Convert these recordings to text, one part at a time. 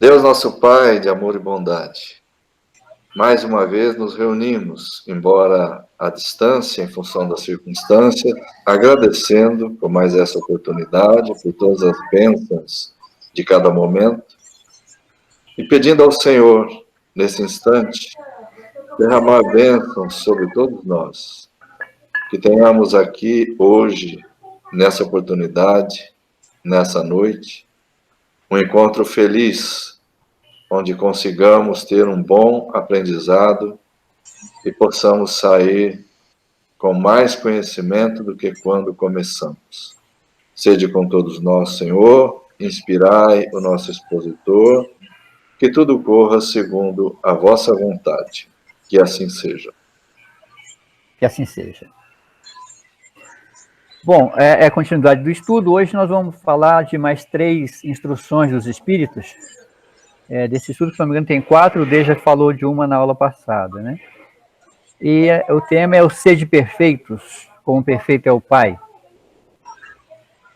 Deus nosso Pai de amor e bondade, mais uma vez nos reunimos, embora à distância, em função das circunstâncias, agradecendo por mais essa oportunidade, por todas as bênçãos de cada momento, e pedindo ao Senhor, nesse instante, derramar bênçãos sobre todos nós, que tenhamos aqui hoje, nessa oportunidade, nessa noite, um encontro feliz, onde consigamos ter um bom aprendizado e possamos sair com mais conhecimento do que quando começamos. Sede com todos nós, Senhor, inspirai o nosso expositor, que tudo corra segundo a vossa vontade. Que assim seja. Que assim seja. Bom, é continuidade do estudo. Hoje nós vamos falar de mais 3 instruções dos espíritos. Desse estudo, se não me engano, tem 4, o D já falou de uma na aula passada, né? E o tema é o sede perfeitos, como perfeito é o Pai.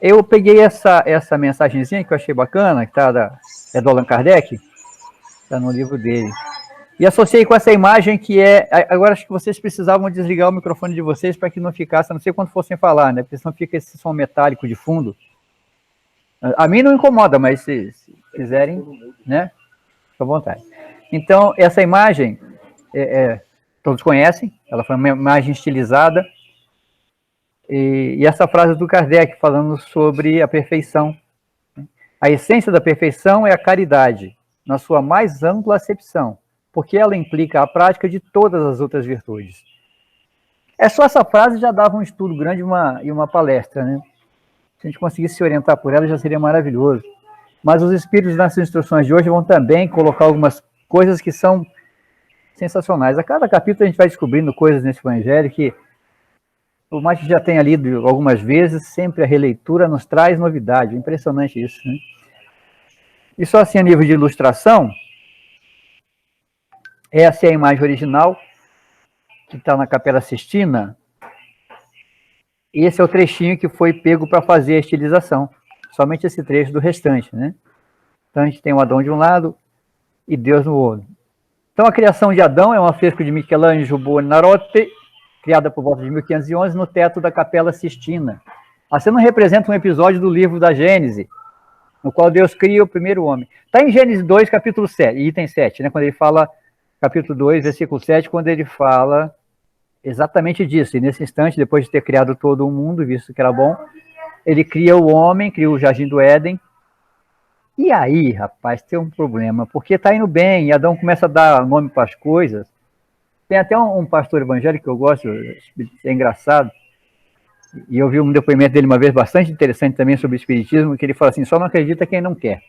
Eu peguei essa mensagenzinha que eu achei bacana, que é do Allan Kardec, está no livro dele. E associei com essa imagem que agora acho que vocês precisavam desligar o microfone de vocês para que não ficasse, a não ser quando fossem falar, né? Porque senão fica esse som metálico de fundo. A mim não incomoda, mas se quiserem, né? Fica à vontade. Então, essa imagem, todos conhecem, ela foi uma imagem estilizada, e essa frase do Kardec falando sobre a perfeição. A essência da perfeição é a caridade, na sua mais ampla acepção, porque ela implica a prática de todas as outras virtudes. Só essa frase já dava um estudo grande e uma palestra, né? Se a gente conseguisse se orientar por ela, já seria maravilhoso. Mas os espíritos nessas instruções de hoje vão também colocar algumas coisas que são sensacionais. A cada capítulo a gente vai descobrindo coisas nesse evangelho que, por mais que já tenha lido algumas vezes, sempre a releitura nos traz novidade. É impressionante isso, né? E só assim, a nível de ilustração, essa é a imagem original, que está na Capela Sistina. Esse é o trechinho que foi pego para fazer a estilização. Somente esse trecho do restante, né? Então a gente tem o Adão de um lado e Deus no outro. Então a criação de Adão é um afresco de Michelangelo Buonarroti, criada por volta de 1511 no teto da Capela Sistina. A cena representa um episódio do livro da Gênese, no qual Deus cria o primeiro homem. Está em Gênesis 2, capítulo 7, item 7, né? Quando ele fala, capítulo 2, versículo 7, quando ele fala exatamente disso. E nesse instante, depois de ter criado todo o mundo, visto que era bom, ele cria o homem, cria o jardim do Éden. E aí, rapaz, tem um problema, porque está indo bem, e Adão começa a dar nome para as coisas. Tem até um pastor evangélico que eu gosto, é engraçado, e eu vi um depoimento dele uma vez bastante interessante também sobre o espiritismo, que ele fala assim, só não acredita quem não quer.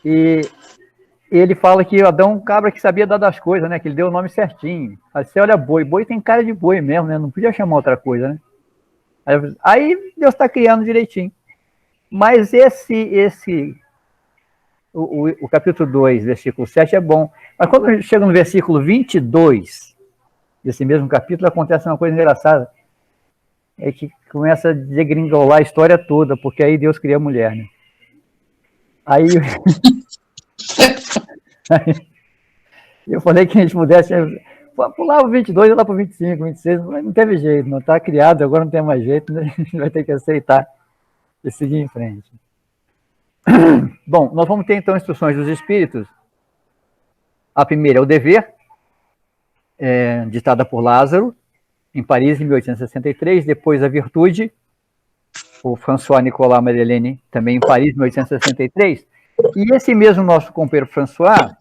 E ele fala que Adão é um cabra que sabia dar das coisas, né? Que ele deu o nome certinho. Aí você olha boi, boi tem cara de boi mesmo, né? Não podia chamar outra coisa, né? Aí Deus está criando direitinho. Mas o capítulo 2, versículo 7 é bom. Mas quando chega no versículo 22 desse mesmo capítulo, acontece uma coisa engraçada. É que começa a degringolar a história toda, porque aí Deus cria a mulher, né? Aí eu falei que a gente pudesse pular o 22 e lá para o 25, 26, mas não teve jeito, não está criado, agora não tem mais jeito, né? A gente vai ter que aceitar e seguir em frente. Bom, nós vamos ter então instruções dos espíritos. A primeira é o dever, ditada por Lázaro, em Paris, em 1863. Depois a virtude, o François Nicolas Madeleine, também em Paris, em 1863. E esse mesmo nosso companheiro François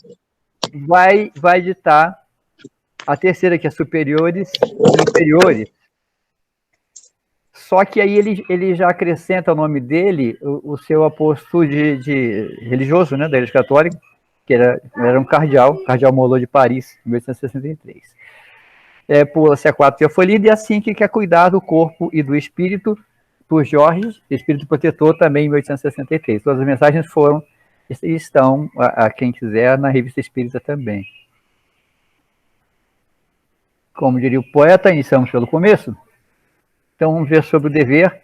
vai ditar a terceira, que é superiores e inferiores. Só que aí ele já acrescenta o nome dele, o seu aposto de religioso, né, da Igreja Católica, que era um cardeal Molot de Paris, em 1863. Pula-se a 4 Teofolida, e assim que quer cuidar do corpo e do espírito, por Jorge, espírito protetor, também em 1863. Todas as mensagens estão, a quem quiser, na Revista Espírita também. Como diria o poeta, iniciamos pelo começo. Então vamos ver sobre o dever,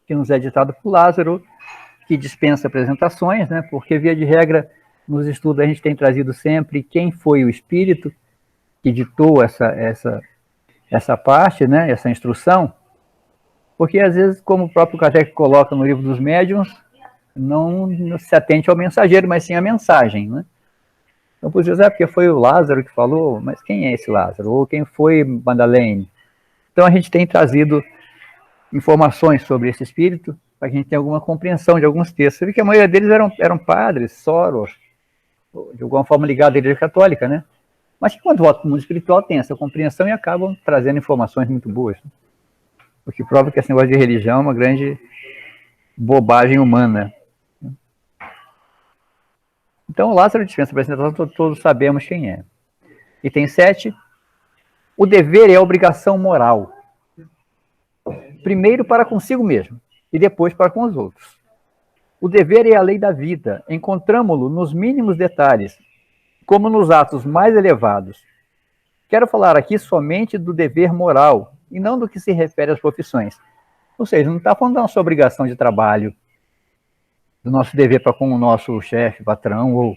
que nos é ditado por Lázaro, que dispensa apresentações, né? Porque, via de regra, nos estudos a gente tem trazido sempre quem foi o espírito que ditou essa parte, né? Essa instrução, porque, às vezes, como o próprio Kardec coloca no Livro dos Médiuns, não se atente ao mensageiro, mas sim à mensagem, né? Então, por José, porque foi o Lázaro que falou, mas quem é esse Lázaro? Ou quem foi Madalene? Então, a gente tem trazido informações sobre esse espírito, para que a gente tenha alguma compreensão de alguns textos. Você vê que a maioria deles eram padres, soros, de alguma forma ligados à Igreja Católica, né? Mas que, quando voltam para o mundo espiritual, tem essa compreensão e acabam trazendo informações muito boas. Né? O que prova que esse negócio de religião é uma grande bobagem humana. Então, o Lázaro dispensa a apresentação, todos sabemos quem é. Item 7. O dever é a obrigação moral. Primeiro para consigo mesmo, e depois para com os outros. O dever é a lei da vida. Encontramo-lo nos mínimos detalhes, como nos atos mais elevados. Quero falar aqui somente do dever moral, e não do que se refere às profissões. Ou seja, não está falando da nossa obrigação de trabalho, do nosso dever para com o nosso chefe, patrão,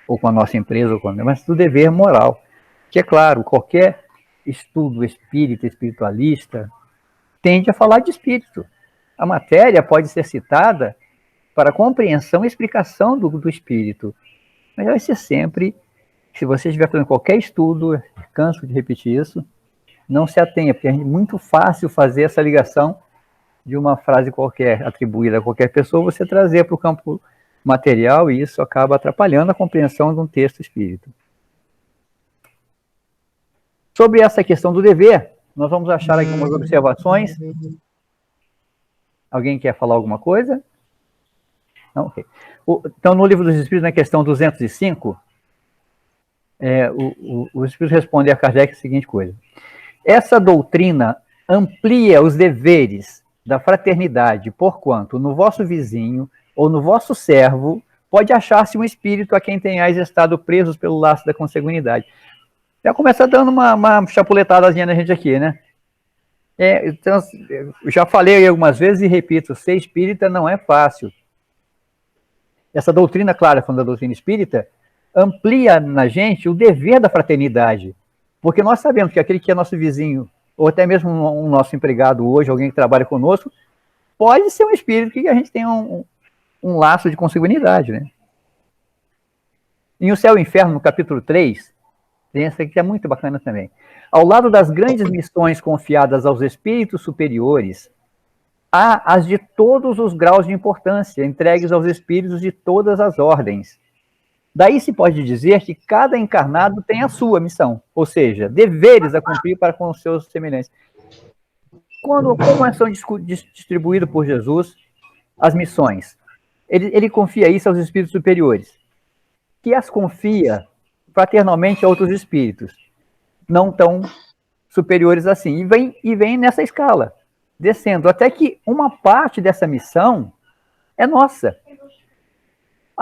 ou com a nossa empresa, mas do dever moral. Que, é claro, qualquer estudo espírita, espiritualista, tende a falar de espírito. A matéria pode ser citada para compreensão e explicação do espírito. Mas vai ser sempre, se você estiver fazendo qualquer estudo, canso de repetir isso, não se atenha, porque é muito fácil fazer essa ligação de uma frase qualquer, atribuída a qualquer pessoa, você trazer para o campo material, e isso acaba atrapalhando a compreensão de um texto espírita. Sobre essa questão do dever, nós vamos achar aqui algumas observações. Alguém quer falar alguma coisa? Não? Okay. Então, no Livro dos Espíritos, na questão 205, o Espírito responde a Kardec a seguinte coisa. Essa doutrina amplia os deveres da fraternidade, porquanto no vosso vizinho ou no vosso servo pode achar-se um espírito a quem tenhais estado presos pelo laço da consanguinidade. Já começa dando uma chapuletadazinha na gente aqui, né? Então, eu já falei algumas vezes e repito, ser espírita não é fácil. Essa doutrina, claro, falando da doutrina espírita, amplia na gente o dever da fraternidade. Porque nós sabemos que aquele que é nosso vizinho, ou até mesmo um nosso empregado hoje, alguém que trabalha conosco, pode ser um espírito que a gente tem um laço de consanguinidade, né? Em O Céu e o Inferno, no capítulo 3, tem essa aqui que é muito bacana também. Ao lado das grandes missões confiadas aos espíritos superiores, há as de todos os graus de importância, entregues aos espíritos de todas as ordens. Daí se pode dizer que cada encarnado tem a sua missão, ou seja, deveres a cumprir para com os seus semelhantes. Como são distribuídas por Jesus as missões? Ele confia isso aos espíritos superiores, que as confia fraternalmente a outros espíritos, não tão superiores assim, e vem nessa escala, descendo, até que uma parte dessa missão é nossa.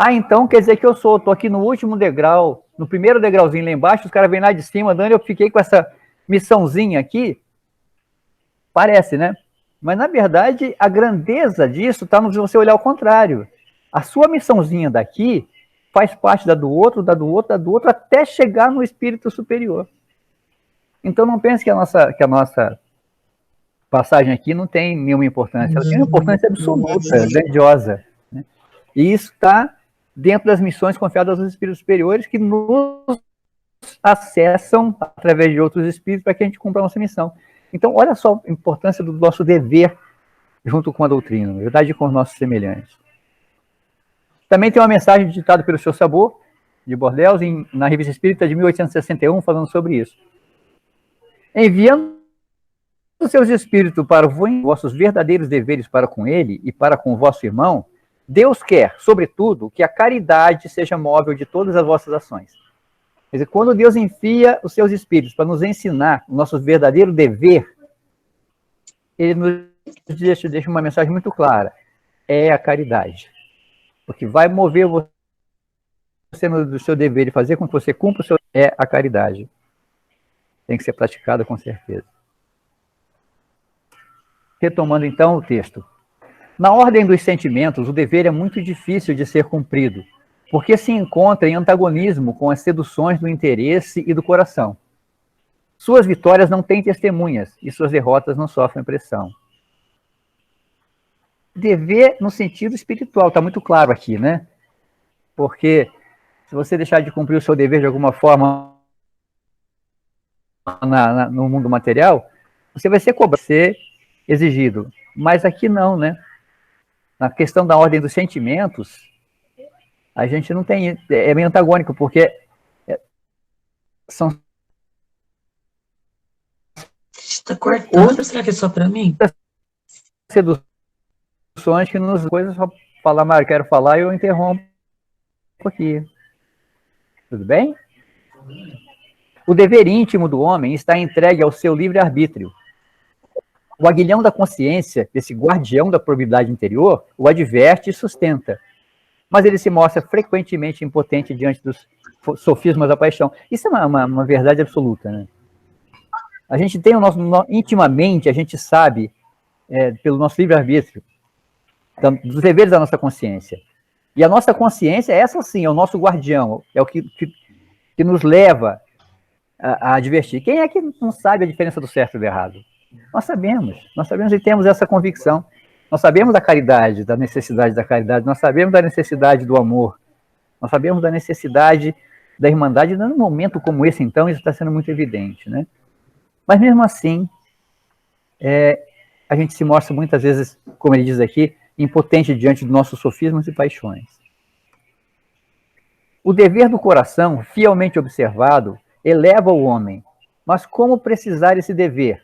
Então quer dizer que eu estou aqui no último degrau, no primeiro degrauzinho lá embaixo, os caras vêm lá de cima, dando, eu fiquei com essa missãozinha aqui, parece, né? Mas, na verdade, a grandeza disso está no você olhar ao contrário. A sua missãozinha daqui faz parte da do outro, da do outro, da do outro, até chegar no espírito superior. Então, não pense que a nossa passagem aqui não tem nenhuma importância. Ela tem uma importância absoluta, grandiosa. Né? E isso está dentro das missões confiadas aos espíritos superiores, que nos acessam através de outros espíritos para que a gente cumpra a nossa missão. Então, olha só a importância do nosso dever junto com a doutrina, na verdade, com os nossos semelhantes. Também tem uma mensagem ditada pelo Sr. Sabor, de Bordeaux, na Revista Espírita de 1861, falando sobre isso. Enviando os seus espíritos para vossos verdadeiros deveres para com ele e para com o vosso irmão, Deus quer, sobretudo, que a caridade seja móvel de todas as vossas ações. Quer dizer, quando Deus enfia os seus espíritos para nos ensinar o nosso verdadeiro dever, ele nos deixa uma mensagem muito clara. É a caridade. Porque vai mover você no seu dever de fazer com que você cumpra o seu... É a caridade. Tem que ser praticada com certeza. Retomando, então, o texto. Na ordem dos sentimentos, o dever é muito difícil de ser cumprido, porque se encontra em antagonismo com as seduções do interesse e do coração. Suas vitórias não têm testemunhas e suas derrotas não sofrem pressão. Dever no sentido espiritual, está muito claro aqui, né? Porque se você deixar de cumprir o seu dever de alguma forma no mundo material, você vai ser cobrado, ser exigido. Mas aqui não, né? Na questão da ordem dos sentimentos, a gente não tem, é meio antagônico, porque são... Está cortando, será que é só para mim? Seduções que nos coisas só falar, mas eu quero falar e eu interrompo aqui. Tudo bem? O dever íntimo do homem está entregue ao seu livre-arbítrio. O aguilhão da consciência, esse guardião da probidade interior, o adverte e sustenta. Mas ele se mostra frequentemente impotente diante dos sofismas da paixão. Isso é uma verdade absoluta, né? A gente tem intimamente, a gente sabe, pelo nosso livre-arbítrio, dos deveres da nossa consciência. E a nossa consciência, essa sim, é o nosso guardião, é o que nos leva a advertir. Quem é que não sabe a diferença do certo e do errado? Nós sabemos e temos essa convicção. Nós sabemos da caridade, da necessidade da caridade, nós sabemos da necessidade do amor, nós sabemos da necessidade da irmandade, e num momento como esse, então, isso está sendo muito evidente, né? Mas mesmo assim, a gente se mostra muitas vezes, como ele diz aqui, impotente diante dos nossos sofismas e paixões. O dever do coração, fielmente observado, eleva o homem. Mas como precisar esse dever?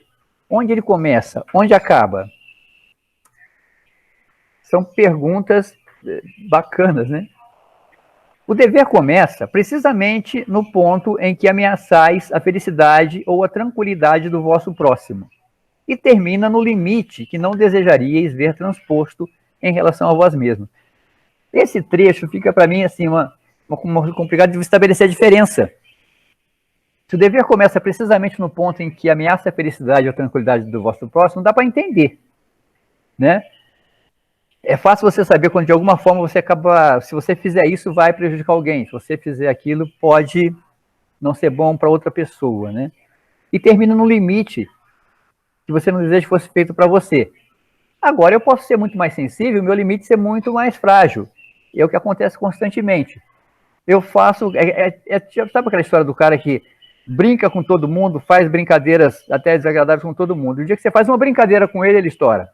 Onde ele começa? Onde acaba? São perguntas bacanas, né? O dever começa precisamente no ponto em que ameaçais a felicidade ou a tranquilidade do vosso próximo e termina no limite que não desejaríeis ver transposto em relação a vós mesmos. Esse trecho fica para mim assim uma complicado de estabelecer a diferença. Se o dever começa precisamente no ponto em que ameaça a felicidade ou a tranquilidade do vosso próximo, dá para entender, né? É fácil você saber quando de alguma forma você acaba, se você fizer isso, vai prejudicar alguém. Se você fizer aquilo, pode não ser bom para outra pessoa, né? E termina no limite que você não deseja que fosse feito para você. Agora, eu posso ser muito mais sensível, meu limite ser muito mais frágil. É o que acontece constantemente. Eu faço... sabe aquela história do cara que brinca com todo mundo, faz brincadeiras até desagradáveis com todo mundo. O dia que você faz uma brincadeira com ele, ele estoura.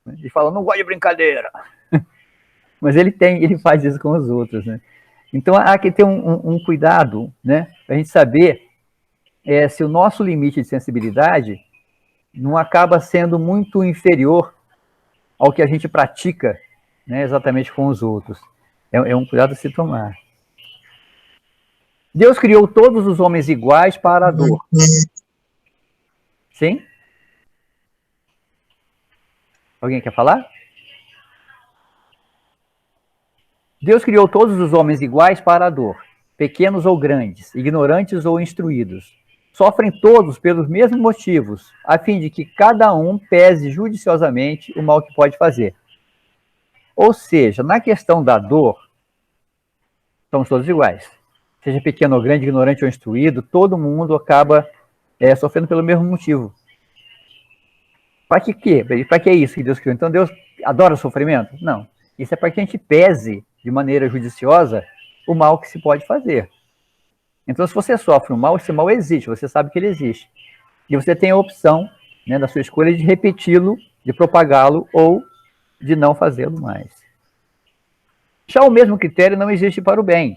Ele fala, não gosto de brincadeira. Mas ele faz isso com os outros, né? Então, há que ter um cuidado, né? Para a gente saber se o nosso limite de sensibilidade não acaba sendo muito inferior ao que a gente pratica, né, exatamente com os outros. É um cuidado a se tomar. Deus criou todos os homens iguais para a dor. Sim? Alguém quer falar? Deus criou todos os homens iguais para a dor, pequenos ou grandes, ignorantes ou instruídos. Sofrem todos pelos mesmos motivos, a fim de que cada um pese judiciosamente o mal que pode fazer. Ou seja, na questão da dor, somos todos iguais. Seja pequeno ou grande, ignorante ou instruído, todo mundo acaba sofrendo pelo mesmo motivo. Para que quê? Para que é isso que Deus criou? Então Deus adora o sofrimento? Não. Isso é para que a gente pese de maneira judiciosa o mal que se pode fazer. Então, se você sofre um mal, esse mal existe, você sabe que ele existe. E você tem a opção, né, da sua escolha de repeti-lo, de propagá-lo ou de não fazê-lo mais. Já o mesmo critério não existe para o bem.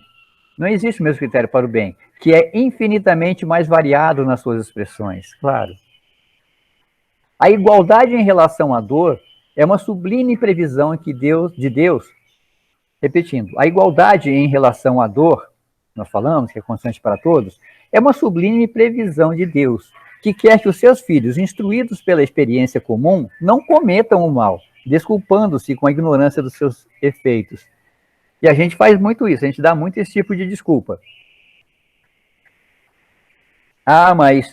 Não existe o mesmo critério para o bem, que é infinitamente mais variado nas suas expressões, claro. A igualdade em relação à dor é uma sublime previsão de Deus, repetindo, a igualdade em relação à dor, nós falamos que é constante para todos, é uma sublime previsão de Deus, que quer que os seus filhos, instruídos pela experiência comum, não cometam o mal, desculpando-se com a ignorância dos seus efeitos. E a gente faz muito isso, a gente dá muito esse tipo de desculpa. Ah, mas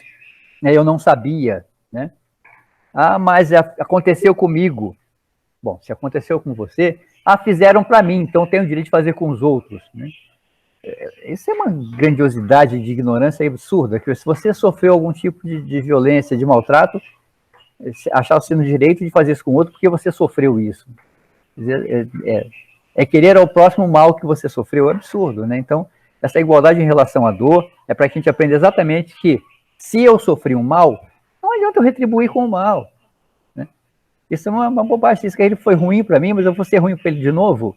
eu não sabia, né? Ah, mas aconteceu comigo. Bom, se aconteceu com você, fizeram para mim, então eu tenho o direito de fazer com os outros, né? Isso é uma grandiosidade de ignorância absurda, que se você sofreu algum tipo de violência, de maltrato, achar você no direito de fazer isso com o outro porque você sofreu isso. Quer dizer, é querer ao próximo o mal que você sofreu, é absurdo, né? Então, essa igualdade em relação à dor é para que a gente aprenda exatamente que se eu sofri um mal, não adianta eu retribuir com o mal, né? Isso é uma bobagem. Isso que ele foi ruim para mim, mas eu vou ser ruim para ele de novo.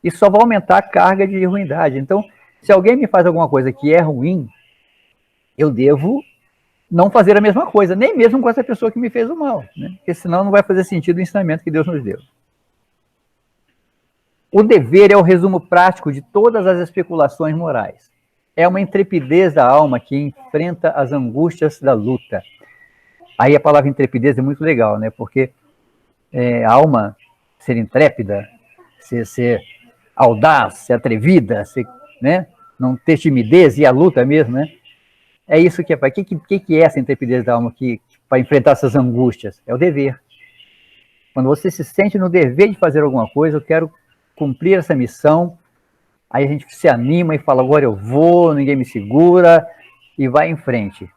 Isso só vai aumentar a carga de ruindade. Então, se alguém me faz alguma coisa que é ruim, eu devo não fazer a mesma coisa, nem mesmo com essa pessoa que me fez o mal, né? Porque senão não vai fazer sentido o ensinamento que Deus nos deu. O dever é o resumo prático de todas as especulações morais. É uma intrepidez da alma que enfrenta as angústias da luta. Aí a palavra intrepidez é muito legal, né? Porque a alma ser intrépida, ser audaz, ser atrevida, né? Não ter timidez e a luta mesmo, né? É isso que é. O que é essa intrepidez da alma para enfrentar essas angústias? É o dever. Quando você se sente no dever de fazer alguma coisa, eu quero cumprir essa missão, aí a gente se anima e fala, agora eu vou, ninguém me segura, e vai em frente.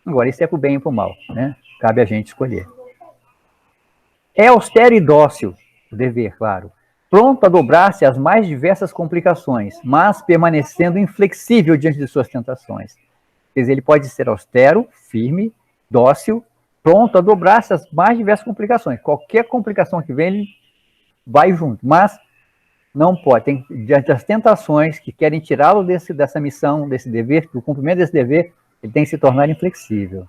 Agora, isso é para o bem e para o mal, né? Cabe a gente escolher. É austero e dócil, o dever, claro, pronto a dobrar-se às mais diversas complicações, mas permanecendo inflexível diante de suas tentações. Quer dizer, ele pode ser austero, firme, dócil, pronto a dobrar-se às mais diversas complicações. Qualquer complicação que vem, ele vai junto, mas não pode. Diante das tentações que querem tirá-lo dessa missão, desse dever, do cumprimento desse dever, ele tem que se tornar inflexível.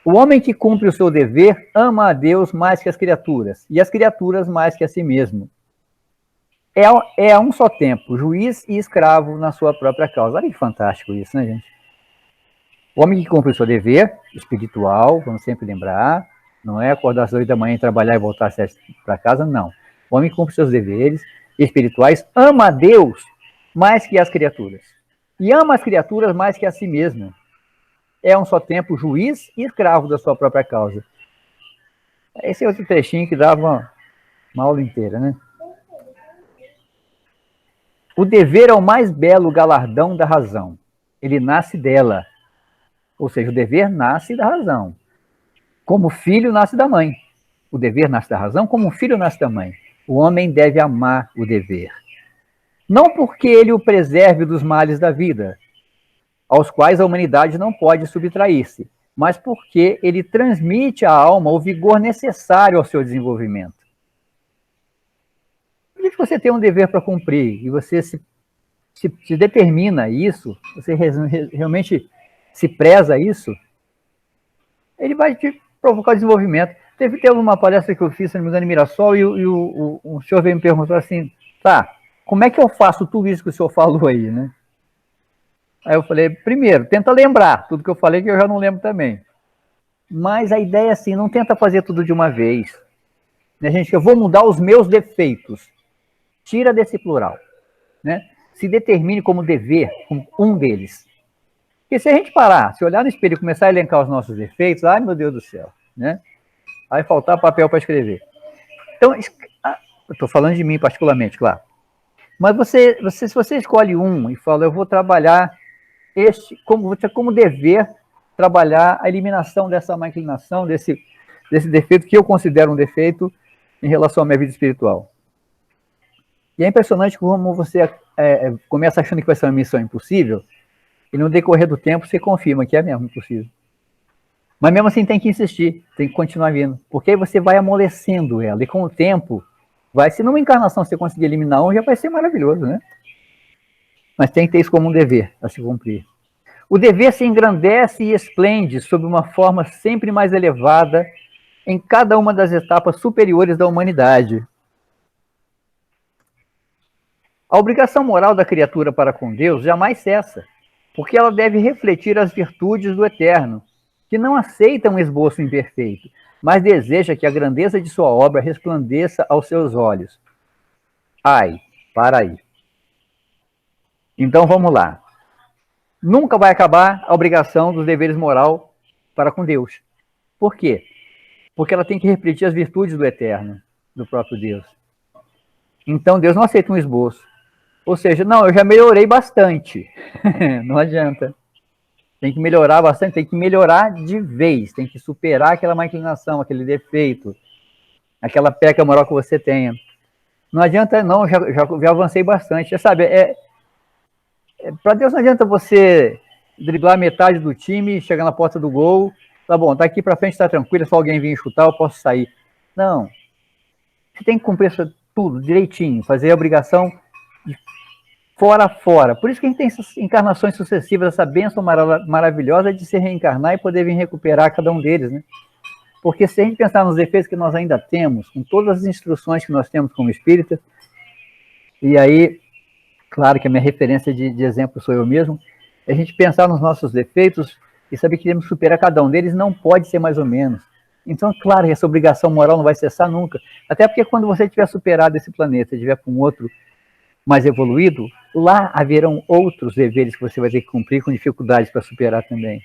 O homem que cumpre o seu dever ama a Deus mais que as criaturas, e as criaturas mais que a si mesmo. É a um só tempo, juiz e escravo na sua própria causa. Olha que fantástico isso, né, gente? O homem que cumpre o seu dever espiritual, vamos sempre lembrar, não é acordar às 8 da manhã e trabalhar e voltar às 7 para casa, não. O homem que cumpre seus deveres espirituais ama a Deus mais que as criaturas. E ama as criaturas mais que a si mesmo. É um só tempo juiz e escravo da sua própria causa. Esse é outro trechinho que dava uma aula inteira, né? O dever é o mais belo galardão da razão. Ele nasce dela. Ou seja, o dever nasce da razão. Como o filho nasce da mãe. O dever nasce da razão, como o filho nasce da mãe. O homem deve amar o dever. Não porque ele o preserve dos males da vida, aos quais a humanidade não pode subtrair-se, mas porque ele transmite à alma o vigor necessário ao seu desenvolvimento. Se você tem um dever para cumprir e você se determina isso, você realmente se preza isso, ele vai te provocar desenvolvimento. Teve uma palestra que eu fiz, se não me engano, em Mirassol, e um senhor veio me perguntar assim, tá, como é que eu faço tudo isso que o senhor falou aí, né? Aí eu falei, primeiro, tenta lembrar tudo que eu falei, que eu já não lembro também. Mas a ideia é assim, não tenta fazer tudo de uma vez. Né, gente, eu vou mudar os meus defeitos. Tira desse plural. Né? Se determine como dever, como um deles. Porque se a gente parar, se olhar no espelho e começar a elencar os nossos defeitos, ai meu Deus do céu, né? Vai faltar papel para escrever. Então, eu estou falando de mim particularmente, claro. Mas se você escolhe um e fala, eu vou trabalhar como dever trabalhar a eliminação dessa má inclinação, desse defeito que eu considero um defeito em relação à minha vida espiritual. E é impressionante como você começa achando que vai ser uma missão impossível e no decorrer do tempo você confirma que é mesmo impossível. Mas mesmo assim tem que insistir, tem que continuar vindo, porque aí você vai amolecendo ela e com o tempo, se numa encarnação você conseguir eliminar um, já vai ser maravilhoso, né? Mas tem que ter isso como um dever a se cumprir. O dever se engrandece e esplende sob uma forma sempre mais elevada em cada uma das etapas superiores da humanidade. A obrigação moral da criatura para com Deus jamais cessa, porque ela deve refletir as virtudes do Eterno, que não aceita um esboço imperfeito, mas deseja que a grandeza de sua obra resplandeça aos seus olhos. Ai, para aí. Então vamos lá. Nunca vai acabar a obrigação dos deveres moral para com Deus. Por quê? Porque ela tem que refletir as virtudes do Eterno. do próprio Deus. Então Deus não aceita um esboço. Ou seja, não, eu já melhorei bastante. Não adianta. Tem que melhorar bastante, tem que melhorar de vez, tem que superar aquela má inclinação, aquele defeito, aquela peca moral que você tenha. Não adianta, não, já avancei bastante. Já sabe, para Deus não adianta você driblar metade do time, chegar na porta do gol, tá bom, tá aqui para frente, tá tranquilo, se alguém vir chutar, eu posso sair. Não. Você tem que cumprir isso tudo direitinho, fazer a obrigação de fora a fora. Por isso que a gente tem essas encarnações sucessivas, essa bênção maravilhosa de se reencarnar e poder vir recuperar cada um deles, né? Porque se a gente pensar nos defeitos que nós ainda temos, com todas as instruções que nós temos como espírita, e aí, claro que a minha referência de exemplo sou eu mesmo, a gente pensar nos nossos defeitos e saber que temos que superar cada um deles, não pode ser mais ou menos. Então, claro que essa obrigação moral não vai cessar nunca. Até porque quando você tiver superado esse planeta, estiver com outro mais evoluído, lá haverão outros deveres que você vai ter que cumprir com dificuldades para superar também.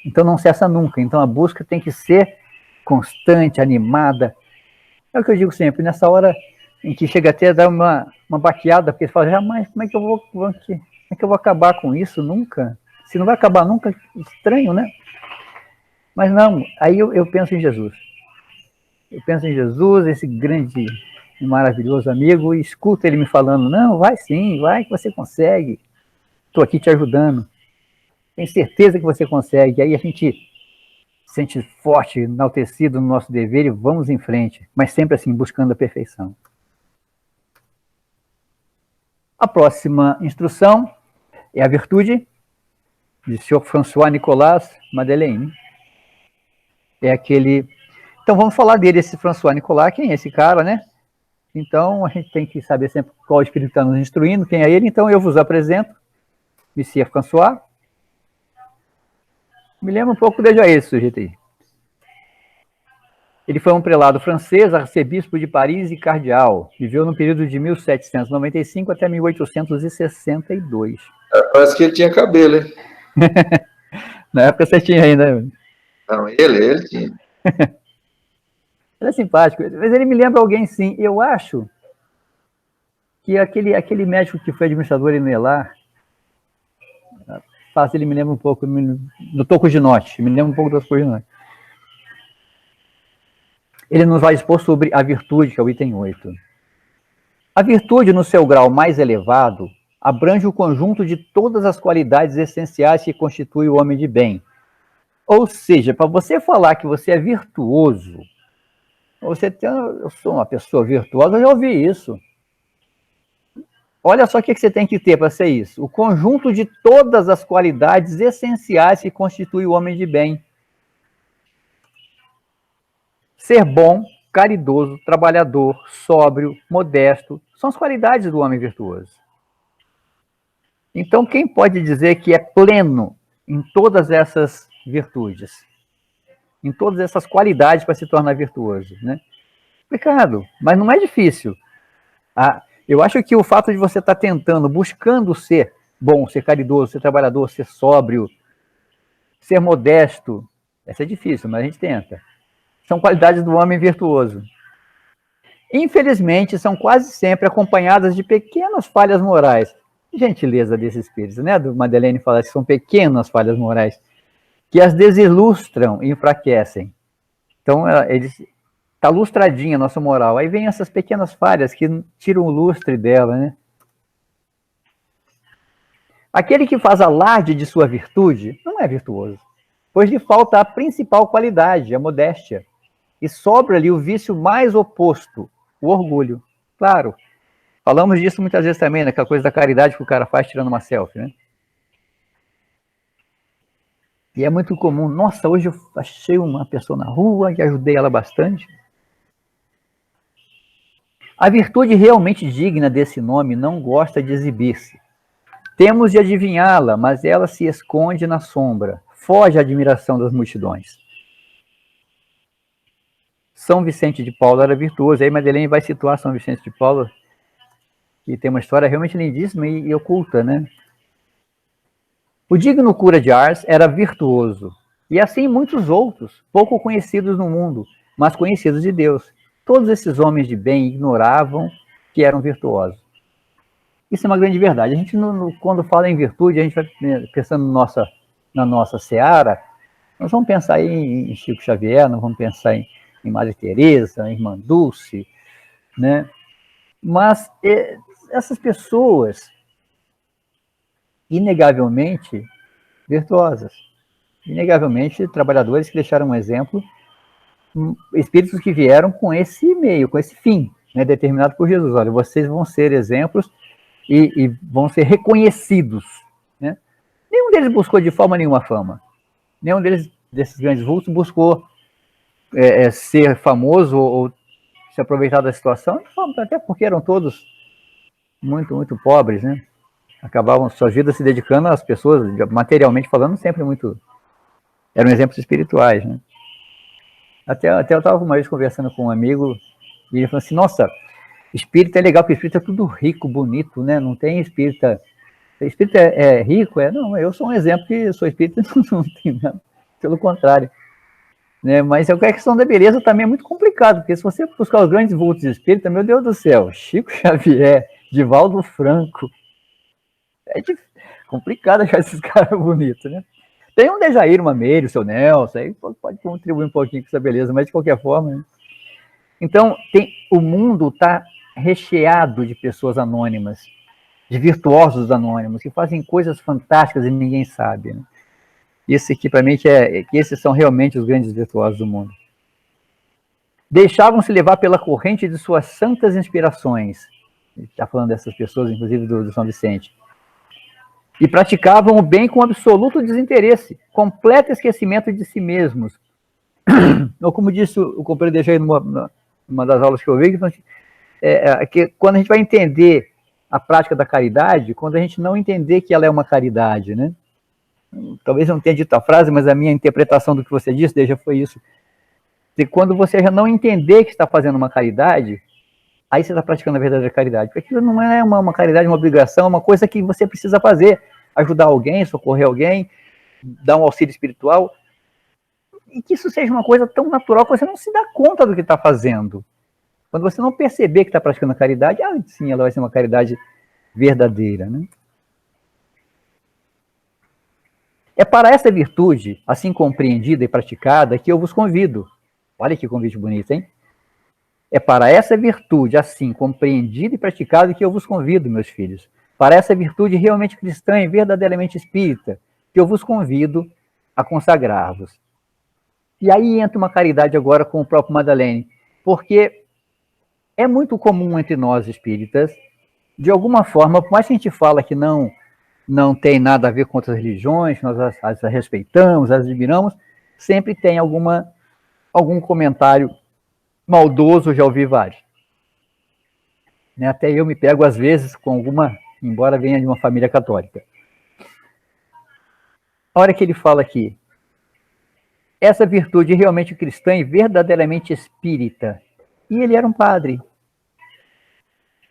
Então não cessa nunca. Então a busca tem que ser constante, animada. É o que eu digo sempre, nessa hora em que chega até a dar uma baqueada, porque você fala, jamais, como é que eu vou acabar com isso nunca? Se não vai acabar nunca, estranho, né? Mas não, aí eu penso em Jesus. Eu penso em Jesus, esse grande e maravilhoso amigo, e escuto ele me falando, não, vai sim, vai que você consegue. Estou aqui te ajudando. Tenho certeza que você consegue. Aí a gente se sente forte, enaltecido no nosso dever e vamos em frente. Mas sempre assim, buscando a perfeição. A próxima instrução é a virtude de Sr. François Nicolas Madeleine. É aquele... Então vamos falar dele, esse François Nicolas, quem é esse cara, né? Então a gente tem que saber sempre qual espírito está nos instruindo, quem é ele. Então eu vos apresento, Monsieur François. Me lembra um pouco de esse sujeito aí. Ele foi um prelado francês, arcebispo de Paris e cardeal. Viveu no período de 1795 até 1862. Parece que ele tinha cabelo, hein? Na época você tinha ainda. Não, ele tinha. Ele é simpático, mas ele me lembra alguém sim. Eu acho que aquele médico que foi administrador em Nelar, ele me lembra um pouco do Toco de Norte, me lembra um pouco do Toco de Norte. Ele nos vai expor sobre a virtude, que é o item 8. A virtude, no seu grau mais elevado, abrange o conjunto de todas as qualidades essenciais que constituem o homem de bem. Ou seja, para você falar que você é virtuoso, eu sou uma pessoa virtuosa, eu já ouvi isso. Olha só o que você tem que ter para ser isso. O conjunto de todas as qualidades essenciais que constituem o homem de bem. Ser bom, caridoso, trabalhador, sóbrio, modesto, são as qualidades do homem virtuoso. Então, quem pode dizer que é pleno em todas essas virtudes? Em todas essas qualidades para se tornar virtuoso, né? Complicado, mas não é difícil. Eu acho que o fato de você estar tentando, buscando ser bom, ser caridoso, ser trabalhador, ser sóbrio, ser modesto, essa é difícil, mas a gente tenta. São qualidades do homem virtuoso. Infelizmente, são quase sempre acompanhadas de pequenas falhas morais. Gentileza desses espíritos, né? Do Madeleine fala que são pequenas falhas morais, que as desilustram e enfraquecem. Então, está lustradinha a nossa moral. Aí vem essas pequenas falhas que tiram o lustre dela, né? Aquele que faz alarde de sua virtude não é virtuoso, pois lhe falta a principal qualidade, a modéstia. E sobra ali o vício mais oposto, o orgulho. Claro, falamos disso muitas vezes também, naquela coisa da caridade que o cara faz tirando uma selfie, né? E é muito comum. Nossa, hoje eu achei uma pessoa na rua e ajudei ela bastante. A virtude realmente digna desse nome não gosta de exibir-se. Temos de adivinhá-la, mas ela se esconde na sombra, foge à admiração das multidões. São Vicente de Paulo era virtuoso. Aí Madeleine vai situar São Vicente de Paulo, que tem uma história realmente lindíssima e oculta, né? O digno cura de Ars era virtuoso, e assim muitos outros, pouco conhecidos no mundo, mas conhecidos de Deus. todos esses homens de bem ignoravam que eram virtuosos. Isso é uma grande verdade. A gente, quando fala em virtude, a gente vai pensando na nossa seara, nós vamos pensar em Chico Xavier, nós vamos pensar em Madre Teresa, em Irmã Dulce, né? Mas essas pessoas, inegavelmente virtuosas, inegavelmente trabalhadores que deixaram um exemplo, espíritos que vieram com esse meio, com esse fim, né, determinado por Jesus. Olha, vocês vão ser exemplos e vão ser reconhecidos, né? Nenhum deles buscou de forma nenhuma fama. Nenhum desses grandes vultos buscou ser famoso ou se aproveitar da situação, até porque eram todos muito, muito pobres, né? Acabavam suas vidas se dedicando às pessoas, materialmente falando, sempre muito... Eram exemplos espirituais, né? Até eu estava uma vez conversando com um amigo e ele falou assim, nossa, espírita é legal, porque espírita é tudo rico, bonito, né? Não tem espírita... Espírita é rico? Não, eu sou um exemplo que sou espírita, não tem nada. Pelo contrário. Né? Mas a questão da beleza também é muito complicado, porque se você buscar os grandes vultos espíritas, meu Deus do céu, Chico Xavier, Divaldo Franco, é complicado achar esses caras bonitos, né? Tem um Dejair Mameiro, o seu Nelson, aí pode contribuir um pouquinho com essa beleza, mas de qualquer forma, né? Então, o mundo está recheado de pessoas anônimas, de virtuosos anônimos, que fazem coisas fantásticas e ninguém sabe, né? Isso aqui, para mim, que esses são realmente os grandes virtuosos do mundo. Deixavam-se levar pela corrente de suas santas inspirações. Está falando dessas pessoas, inclusive do São Vicente. E praticavam o bem com absoluto desinteresse, completo esquecimento de si mesmos. Ou como disse o companheiro Dejair numa das aulas que eu vi, que quando a gente vai entender a prática da caridade, quando a gente não entender que ela é uma caridade, né? Talvez eu não tenha dito a frase, mas a minha interpretação do que você disse, Deja, foi isso. E quando você já não entender que está fazendo uma caridade, aí você está praticando a verdadeira caridade. Porque aquilo não é uma caridade, uma obrigação, é uma coisa que você precisa fazer. Ajudar alguém, socorrer alguém, dar um auxílio espiritual. E que isso seja uma coisa tão natural que você não se dá conta do que está fazendo. Quando você não perceber que está praticando a caridade, sim, ela vai ser uma caridade verdadeira, né? É para essa virtude, assim compreendida e praticada, que eu vos convido. Olha que convite bonito, hein? É para essa virtude, assim compreendida e praticada, que eu vos convido, meus filhos. Para essa virtude realmente cristã e verdadeiramente espírita, que eu vos convido a consagrar-vos. E aí entra uma caridade agora com o próprio Madeleine, porque é muito comum entre nós espíritas, de alguma forma, por mais que a gente fala que não tem nada a ver com outras religiões, nós as respeitamos, as admiramos, sempre tem algum comentário maldoso, já ouvi vários. Né? Até eu me pego, às vezes, com alguma, embora venha de uma família católica. A hora que ele fala aqui, essa virtude realmente cristã e verdadeiramente espírita, e ele era um padre,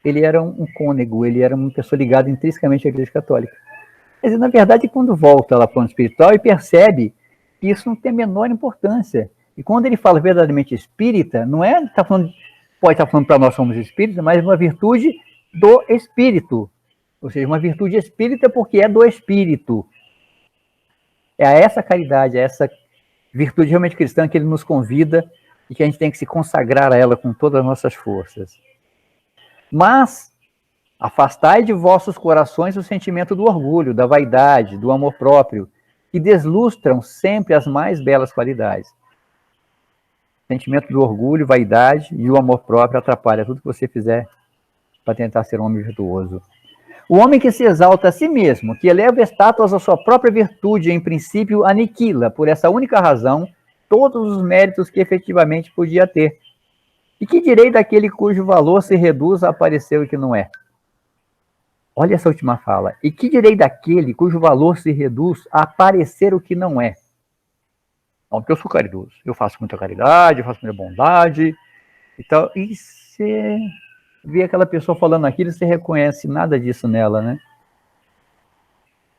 ele era um cônego, ele era uma pessoa ligada intrinsecamente à Igreja Católica. Mas, na verdade, quando volta lá para o plano espiritual e percebe que isso não tem a menor importância. E quando ele fala verdadeiramente espírita, não é, pode estar falando para nós somos espíritas, mas uma virtude do espírito. Ou seja, uma virtude espírita porque é do espírito. É a essa caridade, a essa virtude realmente cristã que ele nos convida e que a gente tem que se consagrar a ela com todas as nossas forças. Mas afastai de vossos corações o sentimento do orgulho, da vaidade, do amor próprio, que deslustram sempre as mais belas qualidades. O sentimento do orgulho, vaidade e o amor próprio atrapalha tudo que você fizer para tentar ser um homem virtuoso. O homem que se exalta a si mesmo, que eleva estátuas à sua própria virtude, em princípio aniquila, por essa única razão, todos os méritos que efetivamente podia ter. E que direi daquele cujo valor se reduz a aparecer o que não é? Olha essa última fala. E que direi daquele cujo valor se reduz a aparecer o que não é? Não, porque eu sou caridoso. Eu faço muita caridade, eu faço muita bondade. Então, e você vê aquela pessoa falando aquilo, você reconhece nada disso nela, né?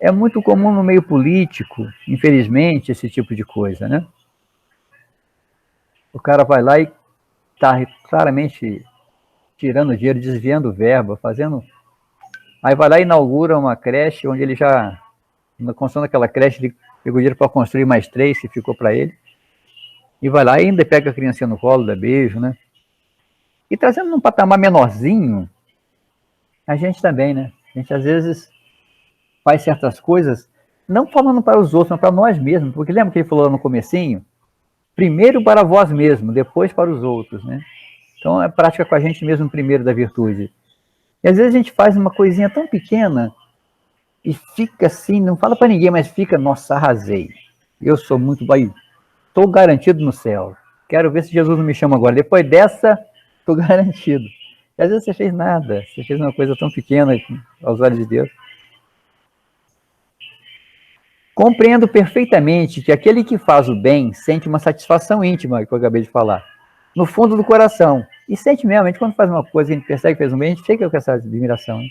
É muito comum no meio político, infelizmente, esse tipo de coisa, né? O cara vai lá e está claramente tirando dinheiro, desviando verba, fazendo... Aí vai lá e inaugura uma creche, onde ele já, na construção daquela creche, ele pegou dinheiro para construir mais 3, que ficou para ele. E vai lá e ainda pega a criancinha no colo, dá beijo, né? E trazendo num patamar menorzinho, a gente também, né? A gente às vezes faz certas coisas, não falando para os outros, mas para nós mesmos. Porque lembra que ele falou lá no comecinho? Primeiro para vós mesmo, depois para os outros, né? Então é prática com a gente mesmo primeiro da virtude. E às vezes a gente faz uma coisinha tão pequena e fica assim, não fala para ninguém, mas fica, nossa, arrasei. Eu sou muito bom, estou garantido no céu. Quero ver se Jesus não me chama agora. Depois dessa, estou garantido. E às vezes você fez nada, você fez uma coisa tão pequena aos olhos de Deus. Compreendo perfeitamente que aquele que faz o bem sente uma satisfação íntima, que eu acabei de falar, no fundo do coração. E sente mesmo, a gente quando faz uma coisa, a gente percebe que fez um bem, a gente fica com essa admiração. Hein?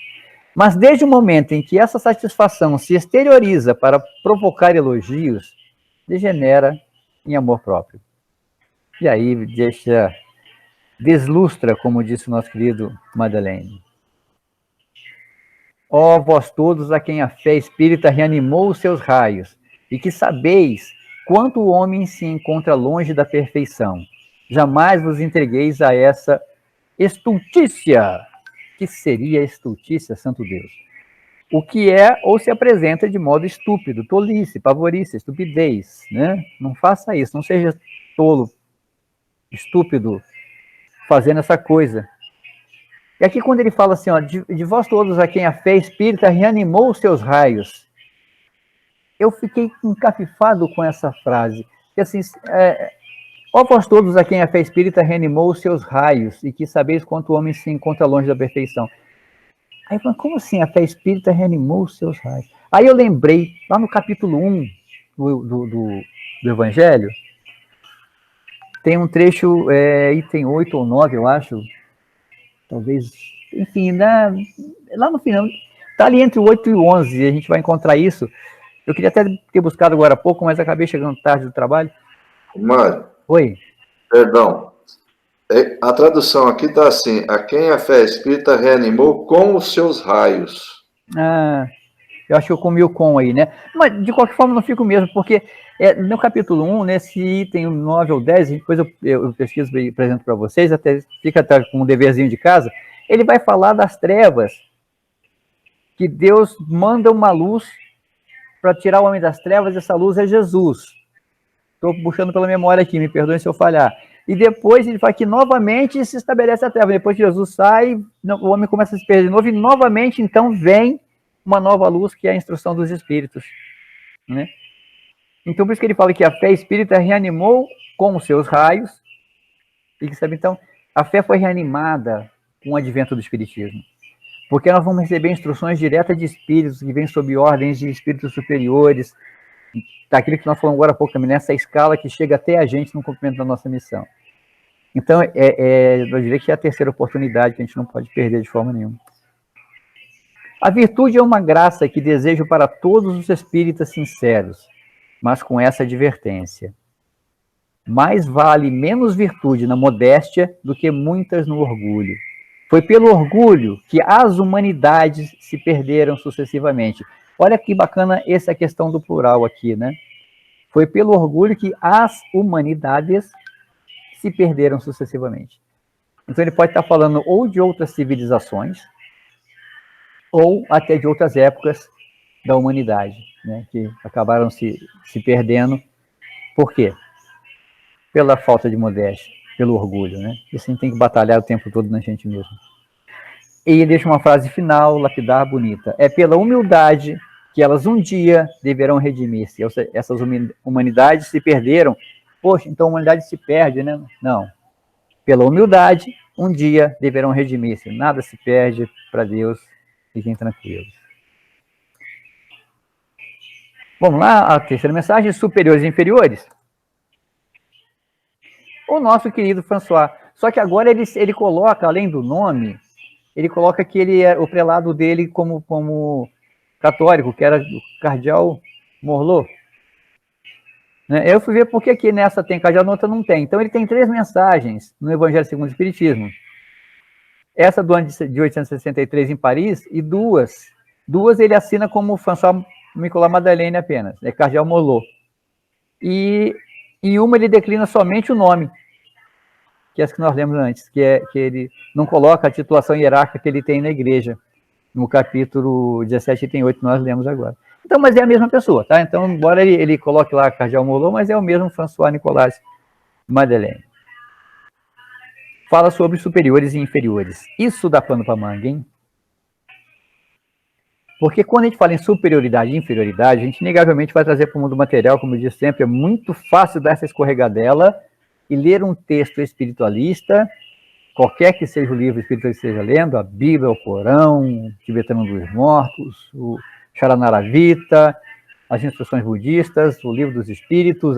Mas desde o momento em que essa satisfação se exterioriza para provocar elogios, degenera em amor próprio. E aí deslustra, como disse o nosso querido Madeleine. Ó vós todos a quem a fé espírita reanimou os seus raios, e que sabeis quanto o homem se encontra longe da perfeição. Jamais vos entregueis a essa estultícia. Que seria estultícia, santo Deus? O que é ou se apresenta de modo estúpido, tolice, pavorice, estupidez, né? Não faça isso, não seja tolo, estúpido, fazendo essa coisa. E aqui quando ele fala assim, ó, de vós todos a quem a fé espírita reanimou os seus raios, eu fiquei encafifado com essa frase. Porque assim, ó vós todos a quem a fé espírita reanimou os seus raios, e que sabeis quanto o homem se encontra longe da perfeição. Aí eu falei, como assim a fé espírita reanimou os seus raios? Aí eu lembrei, lá no capítulo 1 do Evangelho, tem um trecho, item 8 ou 9, eu acho, talvez, enfim, lá no final, está ali entre o 8 e o 11, a gente vai encontrar isso. Eu queria até ter buscado agora há pouco, mas acabei chegando tarde do trabalho. Mário. Oi. Perdão. A tradução aqui está assim, a quem a fé espírita reanimou com os seus raios. Ah, eu acho que eu comi o com aí, né? Mas, de qualquer forma, não fico mesmo, porque no capítulo 1, nesse item 9 ou 10, depois eu pesquiso e apresento para vocês, fica até com um deverzinho de casa, ele vai falar das trevas, que Deus manda uma luz para tirar o homem das trevas, essa luz é Jesus. Estou puxando pela memória aqui, me perdoem se eu falhar. E depois ele fala que novamente se estabelece a treva. Depois que Jesus sai, o homem começa a se perder de novo, e novamente então vem uma nova luz, que é a instrução dos espíritos. Né? Então por isso que ele fala que a fé espírita reanimou com os seus raios, e que sabe, então, a fé foi reanimada com o advento do espiritismo. Porque nós vamos receber instruções diretas de espíritos que vêm sob ordens de espíritos superiores, daquilo que nós falamos agora há pouco também, nessa escala que chega até a gente no cumprimento da nossa missão. Então, eu diria que é a terceira oportunidade que a gente não pode perder de forma nenhuma. A virtude é uma graça que desejo para todos os espíritas sinceros, mas com essa advertência. Mais vale menos virtude na modéstia do que muitas no orgulho. Foi pelo orgulho que as humanidades se perderam sucessivamente. Olha que bacana essa questão do plural aqui, né? Foi pelo orgulho que as humanidades se perderam sucessivamente. Então ele pode estar falando ou de outras civilizações, ou até de outras épocas da humanidade, né? Que acabaram se perdendo. Por quê? Pela falta de modéstia, pelo orgulho, né? E assim tem que batalhar o tempo todo na gente mesmo. E deixa uma frase final, lapidar, bonita. É pela humildade que elas um dia deverão redimir-se. Essas humanidades se perderam. Poxa, então a humanidade se perde, né? Não. Pela humildade, um dia deverão redimir-se. Nada se perde para Deus. Fiquem tranquilos. Vamos lá, a terceira mensagem, superiores e inferiores. O nosso querido François. Só que agora ele coloca, além do nome, ele coloca que ele é o prelado dele como católico, que era o cardeal Morlot. Né? Eu fui ver por que aqui nessa tem cardeal, na outra não tem. Então ele tem 3 mensagens no Evangelho segundo o Espiritismo. Essa do ano de 863 em Paris, e duas ele assina como François Nicolas Madeleine apenas, é cardeal Molot. E em uma ele declina somente o nome, que é as que nós lemos antes, que ele não coloca a titulação hierárquica que ele tem na igreja, no capítulo 17, item 8, que nós lemos agora. Então, mas é a mesma pessoa, tá? Então, embora ele coloque lá cardeal Molot, mas é o mesmo François Nicolas Madeleine. Fala sobre superiores e inferiores. Isso dá pano para manga, hein? Porque quando a gente fala em superioridade e inferioridade, a gente inegavelmente vai trazer para o mundo material, como eu disse sempre, é muito fácil dar essa escorregadela e ler um texto espiritualista, qualquer que seja o livro espiritualista que esteja lendo, a Bíblia, o Corão, o Tibetano dos Mortos, o Charanaravita, as instruções budistas, o Livro dos Espíritos.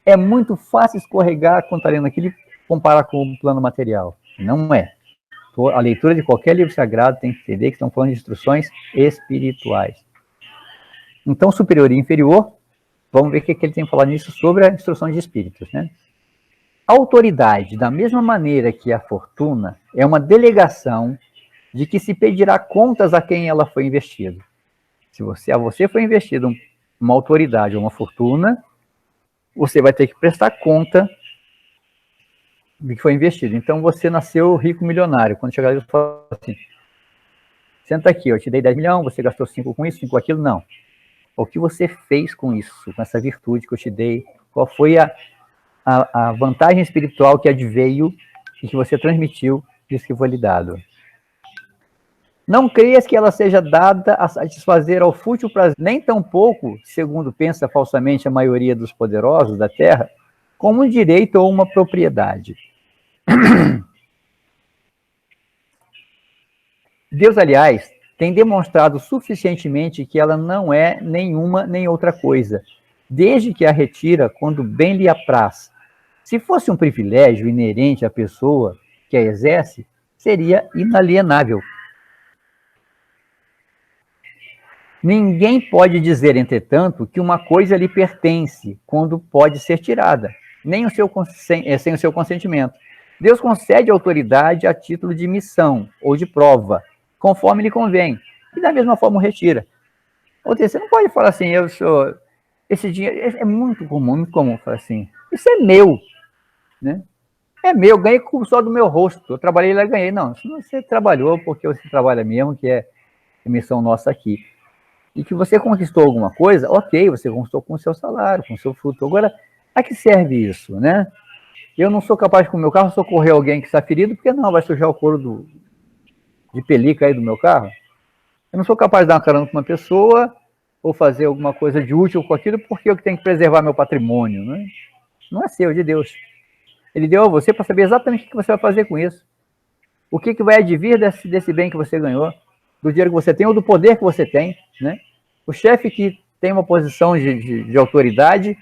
É muito fácil escorregar quando está lendo aquilo e comparar com o plano material. Não é. A leitura de qualquer livro sagrado tem que entender que estão falando de instruções espirituais. Então, superior e inferior, vamos ver o que ele tem falado nisso sobre a instrução de espíritos, né? A autoridade, da mesma maneira que a fortuna, é uma delegação de que se pedirá contas a quem ela foi investida. Se a você foi investido uma autoridade ou uma fortuna, você vai ter que prestar conta do que foi investido. Então, você nasceu rico milionário. Quando chegar ali, você fala assim, senta aqui, eu te dei 10 milhões, você gastou 5 com isso, 5 com aquilo. Não. O que você fez com isso, com essa virtude que eu te dei? Qual foi a vantagem espiritual que adveio e que você transmitiu disso que foi lhe dado? Não creias que ela seja dada a satisfazer ao fútil prazer, nem tampouco, segundo pensa falsamente a maioria dos poderosos da terra, como um direito ou uma propriedade. Deus, aliás, tem demonstrado suficientemente que ela não é nenhuma nem outra coisa, desde que a retira quando bem lhe apraz. Se fosse um privilégio inerente à pessoa que a exerce, seria inalienável. Ninguém pode dizer, entretanto, que uma coisa lhe pertence quando pode ser tirada, nem sem o seu consentimento. Deus concede autoridade a título de missão ou de prova, conforme lhe convém, e da mesma forma o retira. Ou seja, você não pode falar assim, esse dinheiro é muito comum falar assim, isso é meu, né? É meu, ganhei só do meu rosto, eu trabalhei lá e ganhei. Não, isso você trabalhou porque você trabalha mesmo, que é a missão nossa aqui. E que você conquistou alguma coisa, ok, você conquistou com o seu salário, com o seu fruto. Agora, a que serve isso, né? Eu não sou capaz, com o meu carro, socorrer alguém que está ferido, porque não, vai sujar o couro de pelica aí do meu carro. Eu não sou capaz de dar uma carona com uma pessoa, ou fazer alguma coisa de útil com aquilo, porque eu tenho que preservar meu patrimônio, né? Não é seu, é de Deus. Ele deu a você para saber exatamente o que você vai fazer com isso. O que vai advir desse bem que você ganhou, do dinheiro que você tem ou do poder que você tem, né? O chefe que tem uma posição de autoridade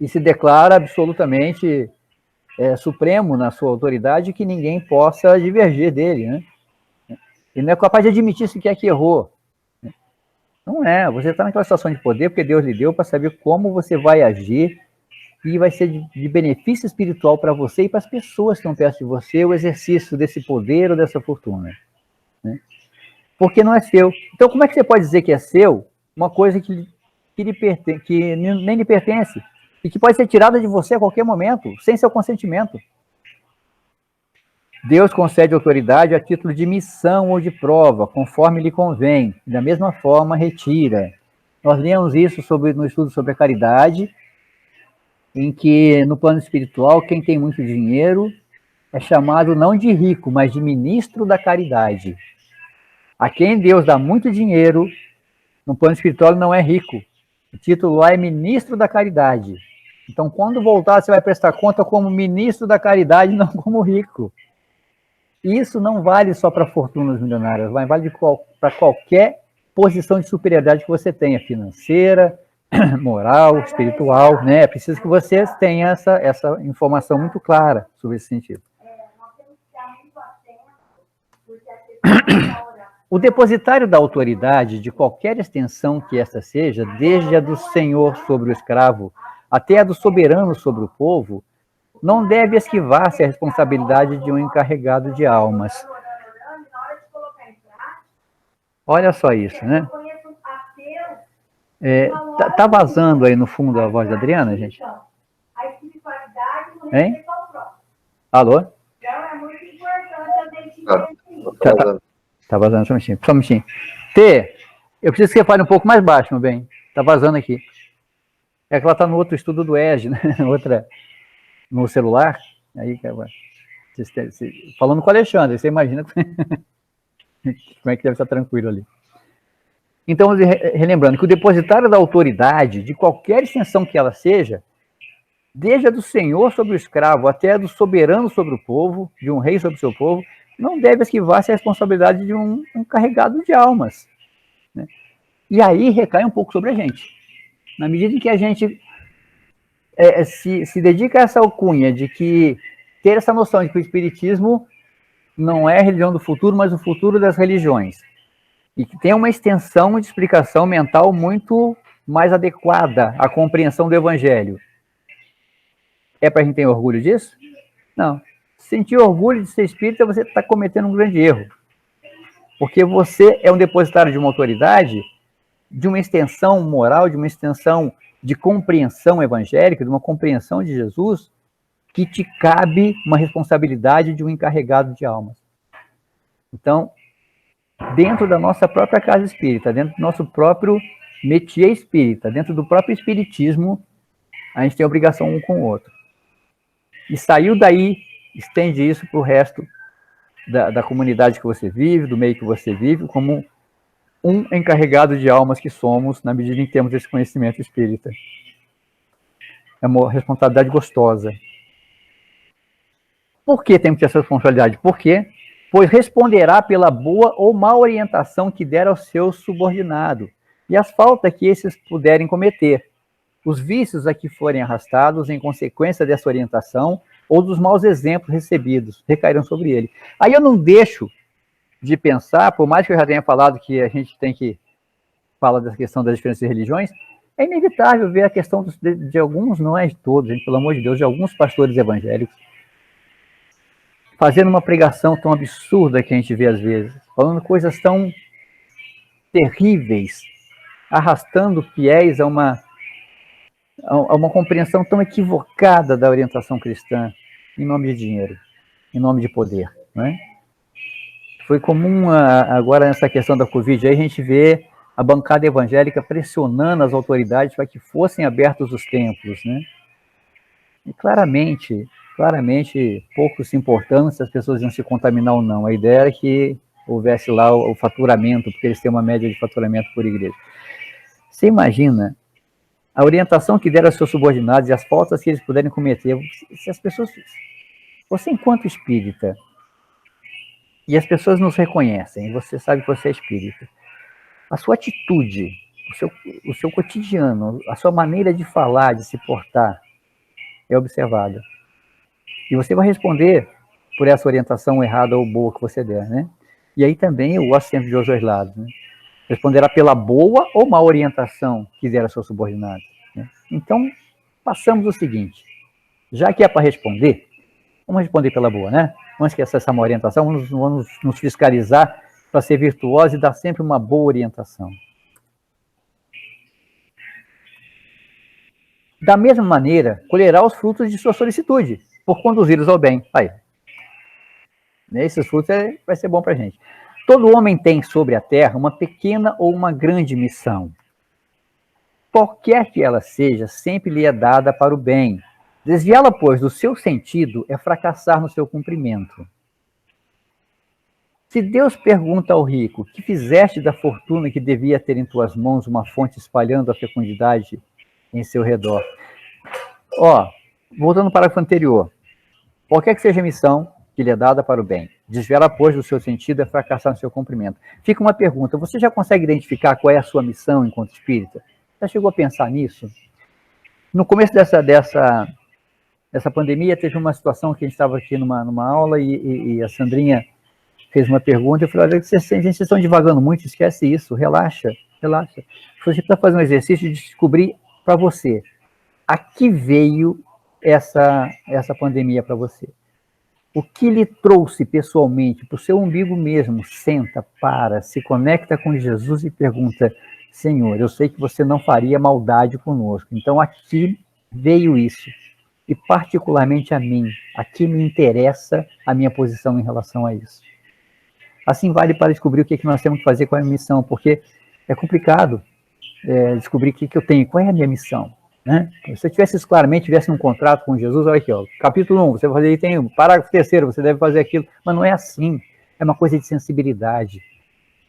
e se declara absolutamente supremo na sua autoridade, que ninguém possa divergir dele, né? Ele não é capaz de admitir sequer que errou. Não é, você está naquela situação de poder porque Deus lhe deu para saber como você vai agir e vai ser de benefício espiritual para você e para as pessoas que estão perto de você o exercício desse poder ou dessa fortuna, né? Porque não é seu. Então, como é que você pode dizer que é seu uma coisa que nem lhe pertence e que pode ser tirada de você a qualquer momento, sem seu consentimento? Deus concede autoridade a título de missão ou de prova, conforme lhe convém. Da mesma forma, retira. Nós lemos isso no estudo sobre a caridade, em que, no plano espiritual, quem tem muito dinheiro é chamado não de rico, mas de ministro da caridade. A quem Deus dá muito dinheiro, no plano espiritual não é rico. O título lá é ministro da caridade. Então, quando voltar, você vai prestar conta como ministro da caridade, não como rico. Isso não vale só para fortunas milionárias, vale para qualquer posição de superioridade que você tenha, financeira, moral, espiritual, né? É preciso que vocês tenham essa informação muito clara sobre esse sentido. O depositário da autoridade, de qualquer extensão que esta seja, desde a do senhor sobre o escravo até a do soberano sobre o povo, não deve esquivar-se a responsabilidade de um encarregado de almas. Olha só isso, né? Tá vazando aí no fundo a voz da Adriana, gente? Hein? Alô? Tá vazando, só um minutinho. T, eu preciso que você fale um pouco mais baixo, meu bem. Tá vazando aqui. É que ela tá no outro estudo do EG, né? No celular. Aí, falando com o Alexandre, você imagina como é que deve estar tranquilo ali. Então, relembrando que o depositário da autoridade, de qualquer extensão que ela seja, desde a do senhor sobre o escravo até a do soberano sobre o povo, de um rei sobre o seu povo, não deve esquivar-se a responsabilidade de um carregado de almas. Né? E aí recai um pouco sobre a gente. Na medida em que a gente se dedica a essa alcunha de que ter essa noção de que o Espiritismo não é a religião do futuro, mas o futuro das religiões, e que tem uma extensão de explicação mental muito mais adequada à compreensão do Evangelho. É para a gente ter orgulho disso? Não. Sentir orgulho de ser espírita, você está cometendo um grande erro. Porque você é um depositário de uma autoridade, de uma extensão moral, de uma extensão de compreensão evangélica, de uma compreensão de Jesus, que te cabe uma responsabilidade de um encarregado de almas. Então, dentro da nossa própria casa espírita, dentro do nosso próprio métier espírita, dentro do próprio espiritismo, a gente tem obrigação um com o outro. E saiu daí, estende isso para o resto da comunidade que você vive, do meio que você vive, como um encarregado de almas que somos, na medida em que temos esse conhecimento espírita. É uma responsabilidade gostosa. Por que temos que ter essa responsabilidade? Por quê? Pois responderá pela boa ou má orientação que der ao seu subordinado, e as faltas que esses puderem cometer, os vícios a que forem arrastados em consequência dessa orientação, ou dos maus exemplos recebidos, recairão sobre ele. Aí eu não deixo de pensar, por mais que eu já tenha falado que a gente tem que falar da questão das diferentes religiões, é inevitável ver a questão de alguns, não é de todos, gente, pelo amor de Deus, de alguns pastores evangélicos, fazendo uma pregação tão absurda que a gente vê às vezes, falando coisas tão terríveis, arrastando fiéis a uma compreensão tão equivocada da orientação cristã, em nome de dinheiro, em nome de poder, não é? Foi comum agora nessa questão da Covid, aí a gente vê a bancada evangélica pressionando as autoridades para que fossem abertos os templos, né? E claramente, pouco se importando se as pessoas iam se contaminar ou não. A ideia era que houvesse lá o faturamento, porque eles têm uma média de faturamento por igreja. Você imagina a orientação que deram aos seus subordinados e as faltas que eles puderem cometer, se as pessoas... Você, enquanto espírita, e as pessoas nos reconhecem, você sabe que você é espírita, a sua atitude, o seu cotidiano, a sua maneira de falar, de se portar, é observada. E você vai responder por essa orientação errada ou boa que você der, né? E aí também eu gosto sempre de os dois lados, né? Responderá pela boa ou má orientação que der a seus subordinados, né? Então, passamos o seguinte, já que é para responder, vamos responder pela boa, né? Vamos esquecer essa má orientação, vamos nos fiscalizar para ser virtuoso e dar sempre uma boa orientação. Da mesma maneira, colherá os frutos de sua solicitude, por conduzi-los ao bem. Aí, esses frutos vai ser bom para a gente. Todo homem tem sobre a terra uma pequena ou uma grande missão. Qualquer que ela seja, sempre lhe é dada para o bem. Desviá-la, pois, do seu sentido é fracassar no seu cumprimento. Se Deus pergunta ao rico, que fizeste da fortuna que devia ter em tuas mãos uma fonte espalhando a fecundidade em seu redor? Voltando ao parágrafo anterior. Qualquer que seja a missão que lhe é dada para o bem, desviá-la, pois, do seu sentido é fracassar no seu cumprimento. Fica uma pergunta, você já consegue identificar qual é a sua missão enquanto espírita? Já chegou a pensar nisso? No começo dessa pandemia, teve uma situação que a gente estava aqui numa aula e a Sandrinha fez uma pergunta, eu falei, olha, vocês estão divagando muito, esquece isso, relaxa. Você precisa fazer um exercício de descobrir para você, a que veio essa pandemia para você. O que lhe trouxe pessoalmente, para o seu umbigo mesmo, senta, se conecta com Jesus e pergunta, Senhor, eu sei que você não faria maldade conosco, então aqui veio isso, e particularmente a mim, aqui me interessa a minha posição em relação a isso. Assim vale para descobrir o que nós temos que fazer com a missão, porque é complicado descobrir o que eu tenho, qual é a minha missão. Né? Se eu tivesse isso claramente, tivesse um contrato com Jesus, olha aqui, ó, capítulo 1, você vai fazer item 1, parágrafo 3º, você deve fazer aquilo, mas não é assim, é uma coisa de sensibilidade,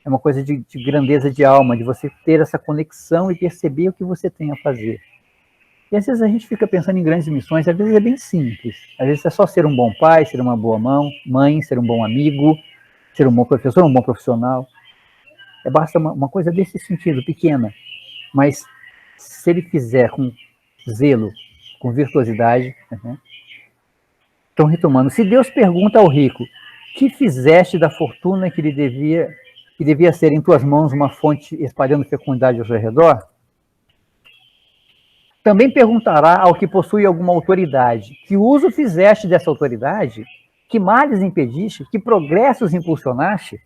é uma coisa de grandeza de alma, de você ter essa conexão e perceber o que você tem a fazer. E às vezes a gente fica pensando em grandes missões, às vezes é bem simples, às vezes é só ser um bom pai, ser uma boa mãe, ser um bom amigo, ser um bom professor, um bom profissional, basta uma coisa desse sentido, pequena, mas se ele fizer com zelo, com virtuosidade, estão retomando. Se Deus pergunta ao rico, que fizeste da fortuna que devia ser em tuas mãos uma fonte espalhando fecundidade ao seu redor, também perguntará ao que possui alguma autoridade, que uso fizeste dessa autoridade, que males impediste, que progressos impulsionaste.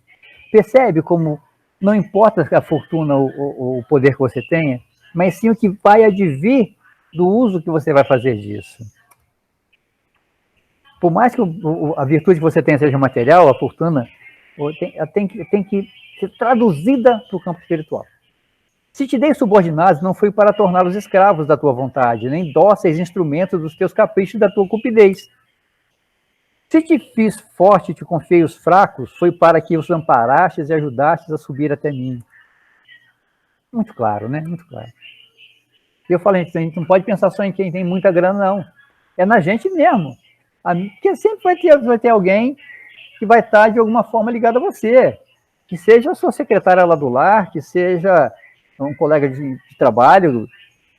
Percebe como não importa a fortuna ou o poder que você tenha, mas sim o que vai advir do uso que você vai fazer disso. Por mais que a virtude que você tenha seja material, a fortuna tem que ser traduzida para o campo espiritual. Se te dei subordinados, não foi para torná-los escravos da tua vontade, nem dóceis instrumentos dos teus caprichos e da tua cupidez. Se te fiz forte e te confiei os fracos, foi para que os amparastes e ajudastes a subir até mim. Muito claro, né? Muito claro. E eu falei, a gente não pode pensar só em quem tem muita grana, não. É na gente mesmo. Porque sempre vai ter alguém que vai estar, de alguma forma, ligado a você. Que seja a sua secretária lá do lar, que seja um colega de trabalho,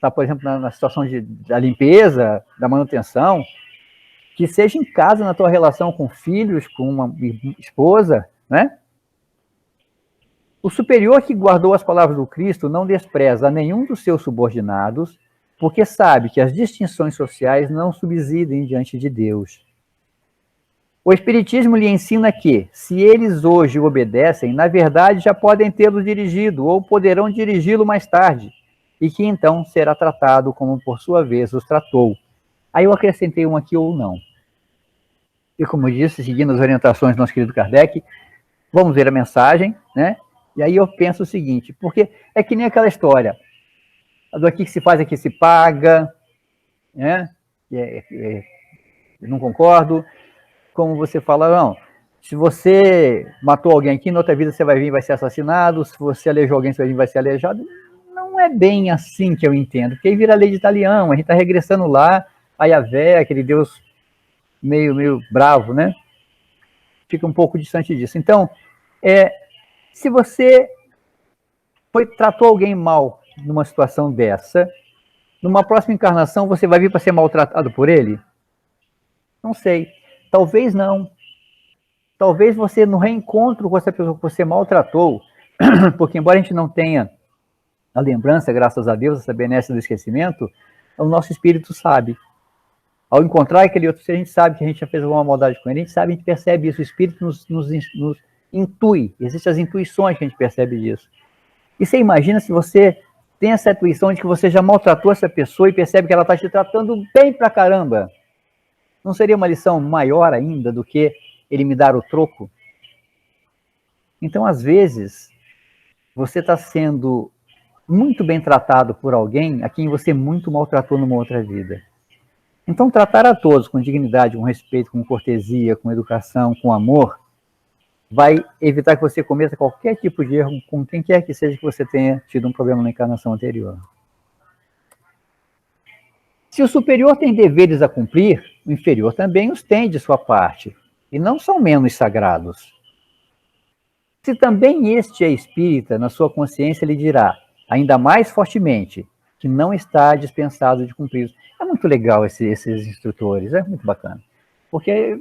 tá, por exemplo, na situação da limpeza, da manutenção, que seja em casa, na tua relação com filhos, com uma esposa, né? O superior que guardou as palavras do Cristo não despreza nenhum dos seus subordinados, porque sabe que as distinções sociais não subsidem diante de Deus. O Espiritismo lhe ensina que, se eles hoje o obedecem, na verdade já podem tê-lo dirigido ou poderão dirigi-lo mais tarde, e que então será tratado como por sua vez os tratou. Aí eu acrescentei um aqui ou não. E como eu disse, seguindo as orientações do nosso querido Kardec, vamos ver a mensagem, né? E aí eu penso o seguinte, porque é que nem aquela história, do aqui que se faz, aqui se paga, né? Não concordo. Como você fala, não, se você matou alguém aqui, na outra vida você vai vir e vai ser assassinado, se você aleijou alguém, você vai vir e vai ser aleijado. Não é bem assim que eu entendo, porque aí vira lei de Italião, a gente está regressando lá, a Yahvé, aquele Deus meio bravo, né? Fica um pouco distante disso. Então, se você tratou alguém mal numa situação dessa, numa próxima encarnação você vai vir para ser maltratado por ele? Não sei. Talvez não. Talvez você, no reencontro com essa pessoa que você maltratou, porque embora a gente não tenha a lembrança, graças a Deus, essa benesse do esquecimento, o nosso espírito sabe. Ao encontrar aquele outro ser, a gente sabe que a gente já fez alguma maldade com ele, a gente sabe, a gente percebe isso, o espírito nos intui, existem as intuições que a gente percebe disso. E você imagina se você tem essa intuição de que você já maltratou essa pessoa e percebe que ela está te tratando bem pra caramba. Não seria uma lição maior ainda do que ele me dar o troco? Então, às vezes, você está sendo muito bem tratado por alguém a quem você muito maltratou numa outra vida. Então, tratar a todos com dignidade, com respeito, com cortesia, com educação, com amor, vai evitar que você cometa qualquer tipo de erro com quem quer que seja que você tenha tido um problema na encarnação anterior. Se o superior tem deveres a cumprir, o inferior também os tem de sua parte, e não são menos sagrados. Se também este é espírita, na sua consciência lhe dirá, ainda mais fortemente, que não está dispensado de cumprir. É muito legal esses instrutores, é muito bacana. Porque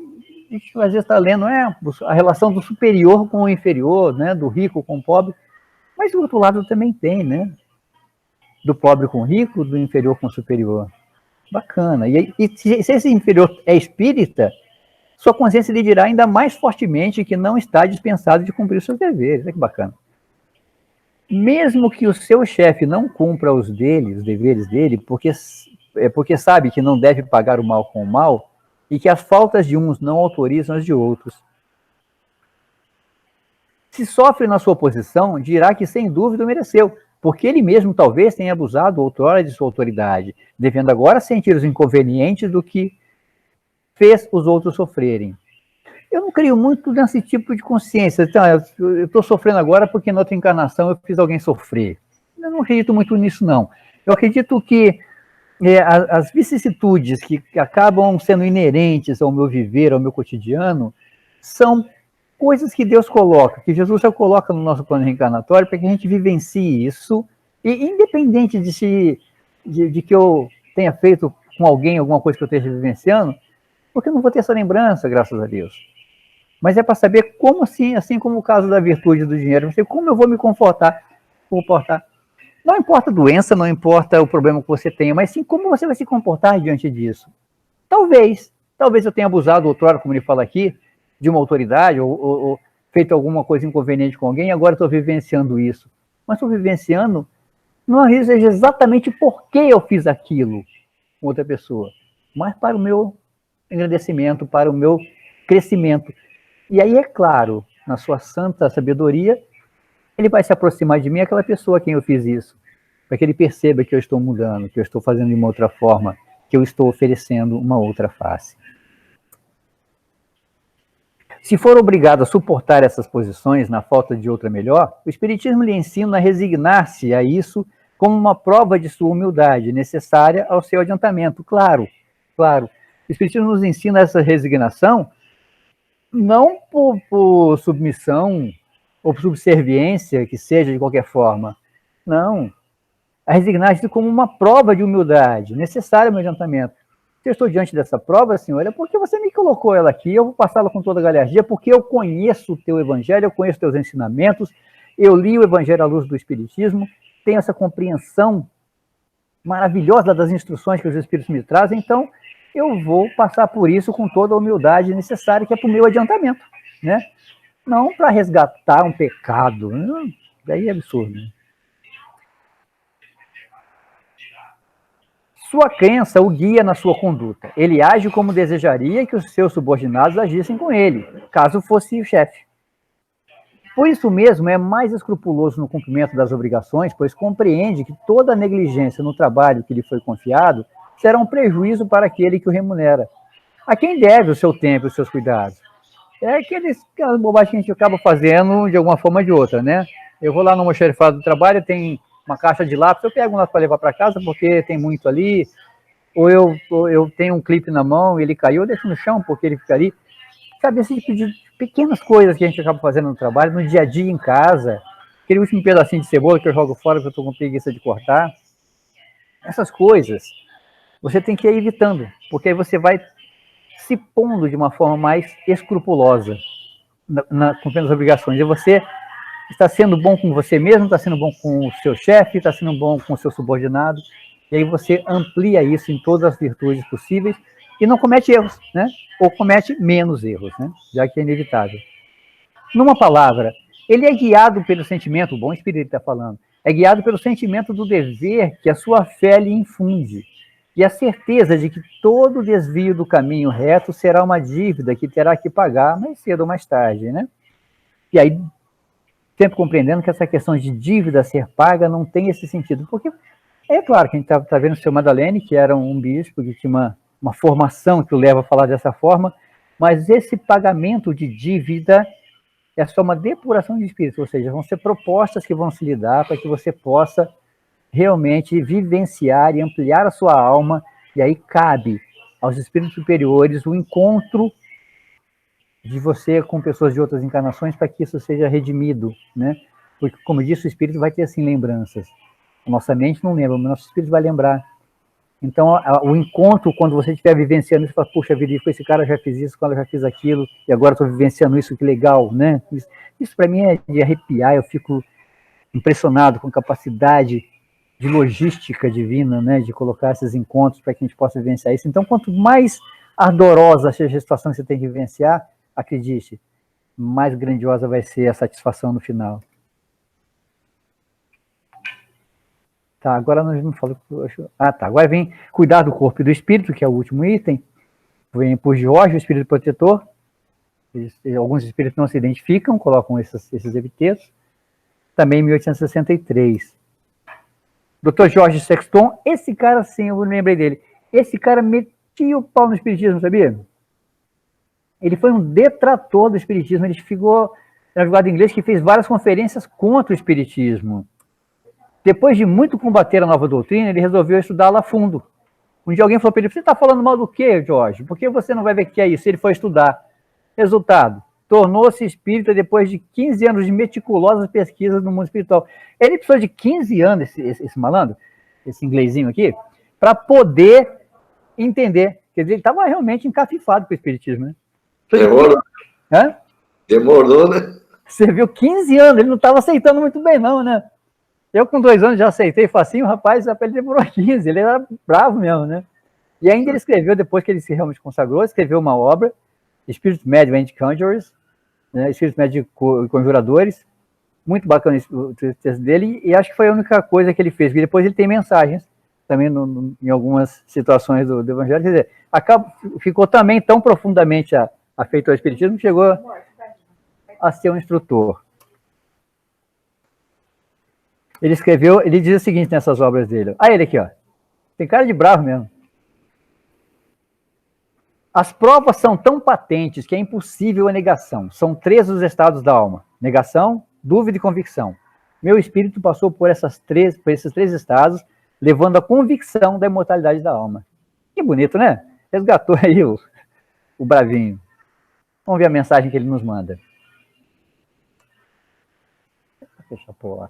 a gente às vezes está lendo a relação do superior com o inferior, né? Do rico com o pobre, mas do outro lado também tem, né? Do pobre com o rico, do inferior com o superior. Bacana. E se esse inferior é espírita, sua consciência lhe dirá ainda mais fortemente que não está dispensado de cumprir os seus deveres. Olha que bacana. Mesmo que o seu chefe não cumpra os deveres dele, porque sabe que não deve pagar o mal com o mal, e que as faltas de uns não autorizam as de outros. Se sofre na sua posição, dirá que sem dúvida o mereceu, porque ele mesmo talvez tenha abusado outrora de sua autoridade, devendo agora sentir os inconvenientes do que fez os outros sofrerem. Eu não creio muito nesse tipo de consciência. Então, eu estou sofrendo agora porque na outra encarnação eu fiz alguém sofrer. Eu não acredito muito nisso, não. Eu acredito que as vicissitudes que acabam sendo inerentes ao meu viver, ao meu cotidiano, são coisas que Deus coloca, que Jesus já coloca no nosso plano reencarnatório para que a gente vivencie isso, e independente de que eu tenha feito com alguém alguma coisa que eu esteja vivenciando, porque eu não vou ter essa lembrança, graças a Deus. Mas é para saber como assim como o caso da virtude do dinheiro, como eu vou me comportar. Não importa a doença, não importa o problema que você tenha, mas sim como você vai se comportar diante disso. Talvez eu tenha abusado outrora, como ele fala aqui, de uma autoridade, ou feito alguma coisa inconveniente com alguém, e agora estou vivenciando isso. Mas estou vivenciando, não seja exatamente por que eu fiz aquilo com outra pessoa, mas para o meu engrandecimento, para o meu crescimento. E aí, é claro, na sua santa sabedoria, ele vai se aproximar de mim, aquela pessoa a quem eu fiz isso, para que ele perceba que eu estou mudando, que eu estou fazendo de uma outra forma, que eu estou oferecendo uma outra face. Se for obrigado a suportar essas posições na falta de outra melhor, o Espiritismo lhe ensina a resignar-se a isso como uma prova de sua humildade, necessária ao seu adiantamento. Claro. O Espiritismo nos ensina essa resignação não por submissão ou por subserviência, que seja de qualquer forma. Não. A resignar-se como uma prova de humildade, necessária ao meu adiantamento. Se eu estou diante dessa prova, Senhor, é porque você me colocou ela aqui, eu vou passá-la com toda a galhardia, porque eu conheço o teu evangelho, eu conheço os teus ensinamentos, eu li o evangelho à luz do Espiritismo, tenho essa compreensão maravilhosa das instruções que os Espíritos me trazem, então eu vou passar por isso com toda a humildade necessária, que é para o meu adiantamento, né? Não para resgatar um pecado, daí é absurdo, né? Sua crença o guia na sua conduta. Ele age como desejaria que os seus subordinados agissem com ele, caso fosse o chefe. Por isso mesmo, é mais escrupuloso no cumprimento das obrigações, pois compreende que toda negligência no trabalho que lhe foi confiado será um prejuízo para aquele que o remunera. A quem deve o seu tempo e os seus cuidados? É aquelas bobagens que a gente acaba fazendo de alguma forma ou de outra, né? Eu vou lá no almoxarifado do trabalho, tem uma caixa de lápis, eu pego um lápis para levar para casa, porque tem muito ali, ou eu tenho um clipe na mão, ele caiu, eu deixo no chão, porque ele fica ali. Sabe, esse tipo de pequenas coisas que a gente acaba fazendo no trabalho, no dia a dia em casa, aquele último pedacinho de cebola que eu jogo fora, que eu estou com preguiça de cortar, essas coisas, você tem que ir evitando, porque aí você vai se pondo de uma forma mais escrupulosa, cumprindo as obrigações, e você está sendo bom com você mesmo, está sendo bom com o seu chefe, está sendo bom com o seu subordinado, e aí você amplia isso em todas as virtudes possíveis e não comete erros, né? Ou comete menos erros, né? Já que é inevitável. Numa palavra, ele é guiado pelo sentimento, o bom espírito está falando, é guiado pelo sentimento do dever que a sua fé lhe infunde, e a certeza de que todo desvio do caminho reto será uma dívida que terá que pagar mais cedo ou mais tarde, né? E aí, sempre compreendendo que essa questão de dívida a ser paga não tem esse sentido. Porque é claro que a gente está vendo o seu Madalene, que era um bispo, que tinha uma formação que o leva a falar dessa forma, mas esse pagamento de dívida é só uma depuração de espírito, ou seja, vão ser propostas que vão se lhe dar para que você possa realmente vivenciar e ampliar a sua alma, e aí cabe aos espíritos superiores o encontro de você com pessoas de outras encarnações para que isso seja redimido, né? Porque, como eu disse, o espírito vai ter, assim, lembranças. A nossa mente não lembra, mas o nosso espírito vai lembrar. Então, o encontro, quando você estiver vivenciando isso, você fala, puxa vida, com esse cara eu já fiz isso, quando eu já fiz aquilo, e agora estou vivenciando isso, que legal, né? Isso para mim é de arrepiar, eu fico impressionado com a capacidade de logística divina, né? De colocar esses encontros para que a gente possa vivenciar isso. Então, quanto mais ardorosa seja a situação que você tem que vivenciar, acredite, mais grandiosa vai ser a satisfação no final. Tá, agora nós vamos falar. Ah, tá. Agora vem cuidar do corpo e do espírito, que é o último item. Vem por Jorge, o espírito protetor. Alguns espíritos não se identificam, colocam esses epitetos. Também em 1863. Dr. Jorge Sexton, esse cara, sim, eu lembrei dele. Esse cara metia o pau no espiritismo, sabia? Ele foi um detrator do espiritismo. Ele ficou na advogado inglês que fez várias conferências contra o espiritismo. Depois de muito combater a nova doutrina, ele resolveu estudá-la a fundo. Um dia alguém falou para ele, você está falando mal do quê, Jorge? Por que você não vai ver que é isso? Ele foi estudar. Resultado, tornou-se espírita depois de 15 anos de meticulosas pesquisas no mundo espiritual. Ele precisou de 15 anos, esse malandro, esse inglesinho aqui, para poder entender. Quer dizer, ele estava realmente encafifado com o espiritismo, né? Demorou. Hã? Demorou, né? Você viu, 15 anos, ele não estava aceitando muito bem não, né? Eu com 2 anos já aceitei facinho, o rapaz, ele demorou 15, ele era bravo mesmo, né? E ainda ele escreveu, depois que ele se realmente consagrou, escreveu uma obra, Spirit Medium and Conjurers, né? Espíritos Médios e Conjuradores, muito bacana o texto dele, e acho que foi a única coisa que ele fez, porque depois ele tem mensagens, também em algumas situações do Evangelho, quer dizer, ficou também tão profundamente afeito ao Espiritismo, que chegou a ser um instrutor. Ele escreveu, ele diz o seguinte nessas obras dele. Ah, ele aqui, ó. Tem cara de bravo mesmo. As provas são tão patentes que é impossível a negação. São 3 os estados da alma: negação, dúvida e convicção. Meu espírito passou por esses 3 estados, levando a convicção da imortalidade da alma. Que bonito, né? Resgatou aí o bravinho. Vamos ver a mensagem que ele nos manda. Deixa eu pôr lá.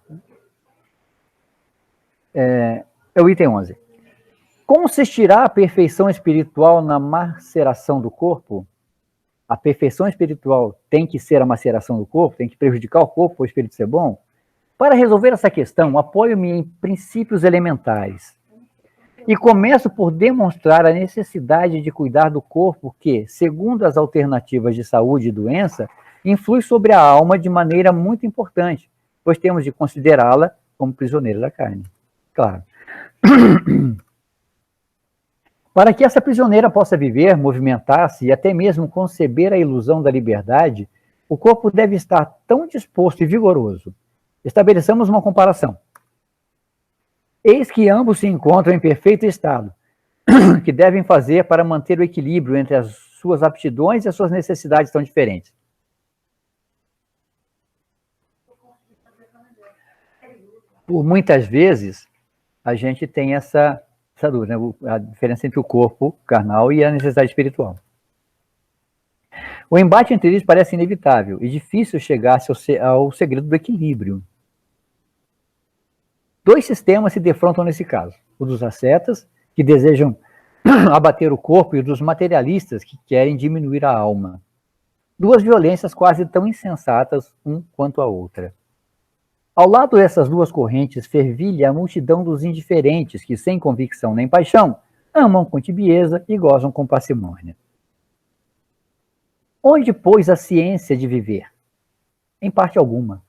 É o item 11. Consistirá a perfeição espiritual na maceração do corpo? A perfeição espiritual tem que ser a maceração do corpo? Tem que prejudicar o corpo para o espírito ser bom? Para resolver essa questão, apoio-me em princípios elementares. E começo por demonstrar a necessidade de cuidar do corpo que, segundo as alternativas de saúde e doença, influi sobre a alma de maneira muito importante, pois temos de considerá-la como prisioneira da carne. Claro. Para que essa prisioneira possa viver, movimentar-se e até mesmo conceber a ilusão da liberdade, o corpo deve estar tão disposto e vigoroso. Estabeleçamos uma comparação. Eis que ambos se encontram em perfeito estado, que devem fazer para manter o equilíbrio entre as suas aptidões e as suas necessidades tão diferentes. Por muitas vezes, a gente tem essa dúvida, né? A diferença entre o corpo carnal e a necessidade espiritual. O embate entre eles parece inevitável e difícil chegar-se ao segredo do equilíbrio. 2 sistemas se defrontam nesse caso: o dos ascetas, que desejam abater o corpo, e o dos materialistas, que querem diminuir a alma. 2 violências quase tão insensatas, um quanto a outra. Ao lado dessas 2 correntes fervilha a multidão dos indiferentes que, sem convicção nem paixão, amam com tibieza e gozam com parcimônia. Onde, pois, a ciência de viver? Em parte alguma.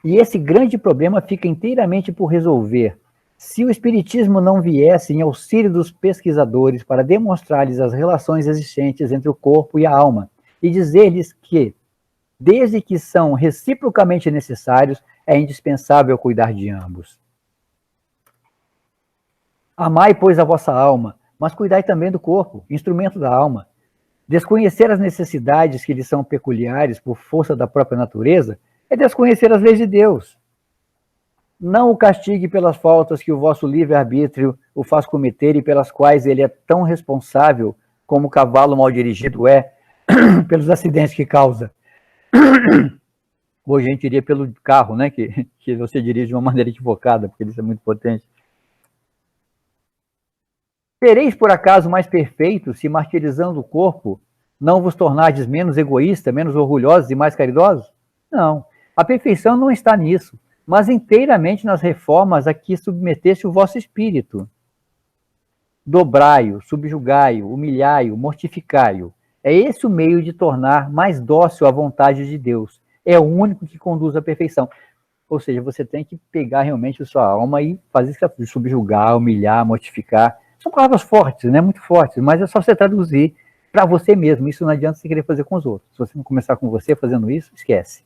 E esse grande problema fica inteiramente por resolver, se o Espiritismo não viesse em auxílio dos pesquisadores para demonstrar-lhes as relações existentes entre o corpo e a alma, e dizer-lhes que, desde que são reciprocamente necessários, é indispensável cuidar de ambos. Amai, pois, a vossa alma, mas cuidai também do corpo, instrumento da alma. Desconhecer as necessidades que lhe são peculiares por força da própria natureza é desconhecer as leis de Deus. Não o castigue pelas faltas que o vosso livre-arbítrio o faz cometer e pelas quais ele é tão responsável como o cavalo mal dirigido é pelos acidentes que causa. Hoje a gente diria pelo carro, né, que você dirige de uma maneira equivocada, porque ele é muito potente. Sereis por acaso mais perfeitos se, martirizando o corpo, não vos tornardes menos egoístas, menos orgulhosos e mais caridosos? Não. A perfeição não está nisso, mas inteiramente nas reformas a que submeteste o vosso espírito. Dobrai-o, subjugai-o, humilhai-o, mortificai-o. É esse o meio de tornar mais dócil a vontade de Deus. É o único que conduz à perfeição. Ou seja, você tem que pegar realmente a sua alma e fazer isso, subjugar, humilhar, mortificar. São palavras fortes, né? Muito fortes, mas é só você traduzir para você mesmo. Isso não adianta você querer fazer com os outros. Se você não começar com você fazendo isso, esquece.